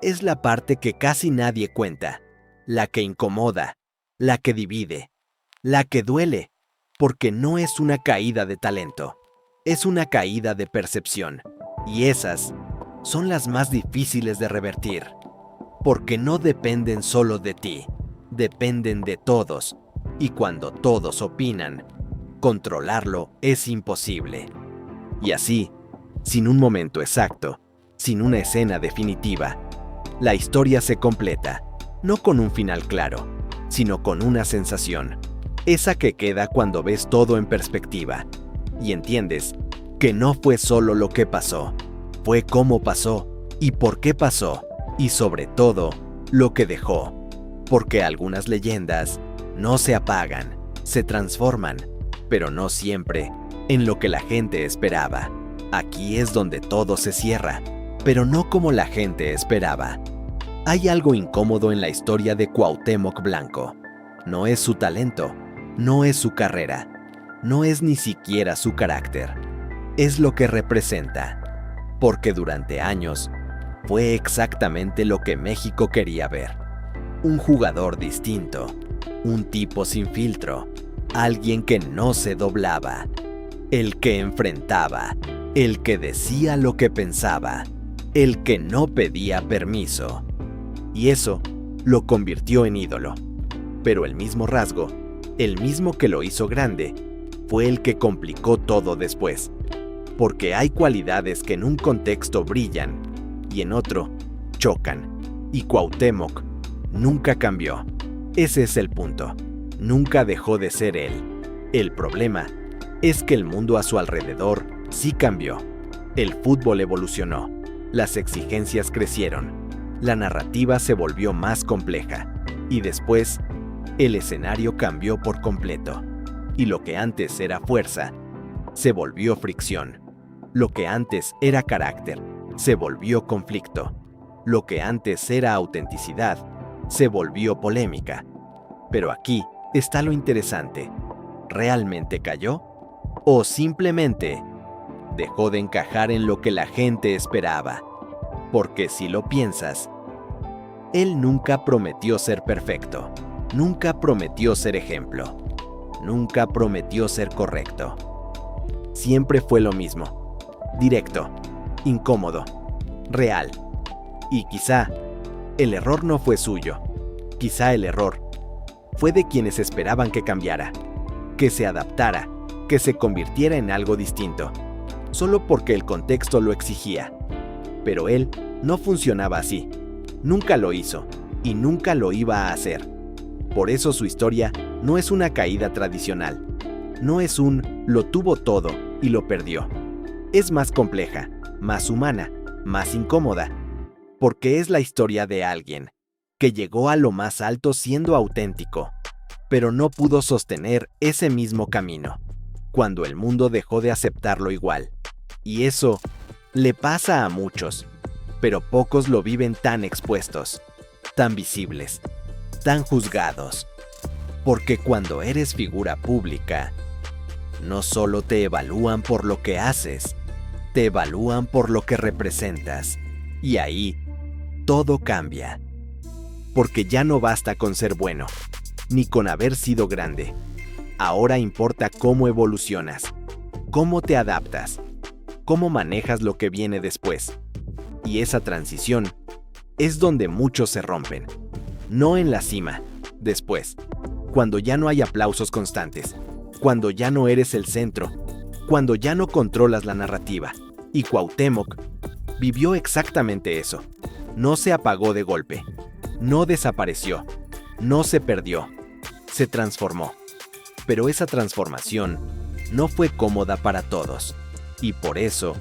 es la parte que casi nadie cuenta, la que incomoda, la que divide, la que duele, porque no es una caída de talento, es una caída de percepción. Y esas son las más difíciles de revertir, porque no dependen solo de ti, dependen de todos, y cuando todos opinan, controlarlo es imposible. Y así, sin un momento exacto, sin una escena definitiva, la historia se completa, no con un final claro, sino con una sensación, esa que queda cuando ves todo en perspectiva, y entiendes que no fue solo lo que pasó, fue cómo pasó, y por qué pasó, y sobre todo, lo que dejó. Porque algunas leyendas no se apagan, se transforman, pero no siempre en lo que la gente esperaba. Aquí es donde todo se cierra, pero no como la gente esperaba. Hay algo incómodo en la historia de Cuauhtémoc Blanco. No es su talento, no es su carrera, no es ni siquiera su carácter. Es lo que representa, porque durante años fue exactamente lo que México quería ver. Un jugador distinto, un tipo sin filtro, alguien que no se doblaba, el que enfrentaba, el que decía lo que pensaba, el que no pedía permiso. Y eso lo convirtió en ídolo. Pero el mismo rasgo, el mismo que lo hizo grande, fue el que complicó todo después. Porque hay cualidades que en un contexto brillan y en otro chocan. Y Cuauhtémoc nunca cambió. Ese es el punto. Nunca dejó de ser él. El problema es que el mundo a su alrededor sí cambió. El fútbol evolucionó. Las exigencias crecieron. La narrativa se volvió más compleja. Y después, el escenario cambió por completo. Y lo que antes era fuerza, se volvió fricción. Lo que antes era carácter, se volvió conflicto. Lo que antes era autenticidad, se volvió polémica. Pero aquí está lo interesante. ¿Realmente cayó? ¿O simplemente dejó de encajar en lo que la gente esperaba? Porque si lo piensas, él nunca prometió ser perfecto, nunca prometió ser ejemplo, nunca prometió ser correcto. Siempre fue lo mismo, directo, incómodo, real. Y quizá el error no fue suyo, quizá el error fue de quienes esperaban que cambiara, que se adaptara, que se convirtiera en algo distinto, solo porque el contexto lo exigía. Pero él no funcionaba así, nunca lo hizo y nunca lo iba a hacer. Por eso su historia no es una caída tradicional, no es un lo tuvo todo y lo perdió. Es más compleja, más humana, más incómoda, porque es la historia de alguien que llegó a lo más alto siendo auténtico, pero no pudo sostener ese mismo camino, cuando el mundo dejó de aceptarlo igual. Y eso le pasa a muchos, pero pocos lo viven tan expuestos, tan visibles, tan juzgados. Porque cuando eres figura pública, no solo te evalúan por lo que haces, te evalúan por lo que representas. Y ahí todo cambia. Porque ya no basta con ser bueno, ni con haber sido grande. Ahora importa cómo evolucionas, cómo te adaptas, cómo manejas lo que viene después. Y esa transición es donde muchos se rompen. No en la cima, después, cuando ya no hay aplausos constantes, cuando ya no eres el centro, cuando ya no controlas la narrativa. Y Cuauhtémoc vivió exactamente eso. No se apagó de golpe, no desapareció, no se perdió, se transformó. Pero esa transformación no fue cómoda para todos, y por eso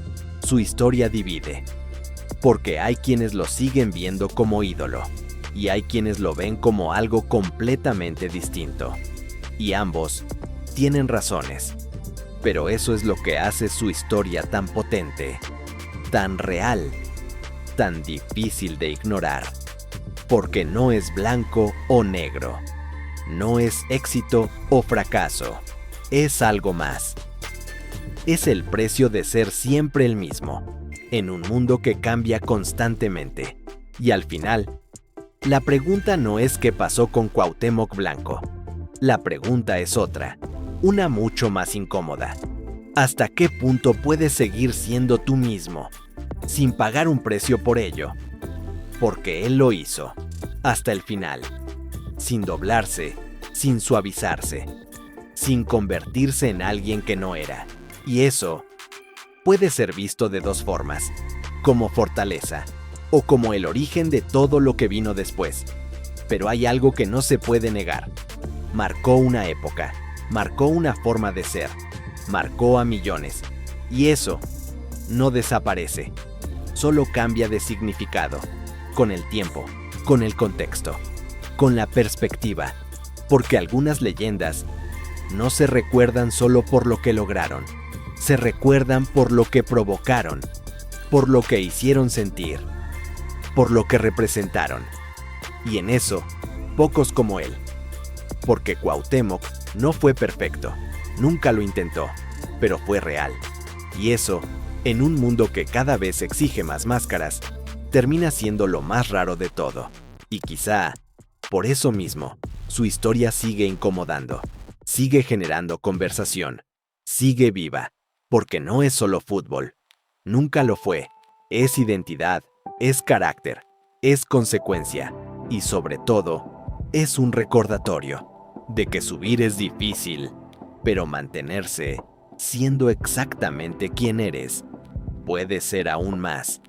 su historia divide, porque hay quienes lo siguen viendo como ídolo, y hay quienes lo ven como algo completamente distinto. Y ambos tienen razones, pero eso es lo que hace su historia tan potente, tan real, tan difícil de ignorar, porque no es blanco o negro, no es éxito o fracaso, es algo más. Es el precio de ser siempre el mismo, en un mundo que cambia constantemente. Y al final, la pregunta no es qué pasó con Cuauhtémoc Blanco. La pregunta es otra, una mucho más incómoda. ¿Hasta qué punto puedes seguir siendo tú mismo, sin pagar un precio por ello? Porque él lo hizo, hasta el final, sin doblarse, sin suavizarse, sin convertirse en alguien que no era. Y eso puede ser visto de dos formas, como fortaleza o como el origen de todo lo que vino después. Pero hay algo que no se puede negar. Marcó una época, marcó una forma de ser, marcó a millones. Y eso no desaparece, solo cambia de significado, con el tiempo, con el contexto, con la perspectiva. Porque algunas leyendas no se recuerdan solo por lo que lograron, se recuerdan por lo que provocaron, por lo que hicieron sentir, por lo que representaron. Y en eso, pocos como él. Porque Cuauhtémoc no fue perfecto, nunca lo intentó, pero fue real. Y eso, en un mundo que cada vez exige más máscaras, termina siendo lo más raro de todo. Y quizá, por eso mismo, su historia sigue incomodando, sigue generando conversación, sigue viva. Porque no es solo fútbol, nunca lo fue, es identidad, es carácter, es consecuencia y sobre todo, es un recordatorio de que subir es difícil, pero mantenerse siendo exactamente quien eres puede ser aún más.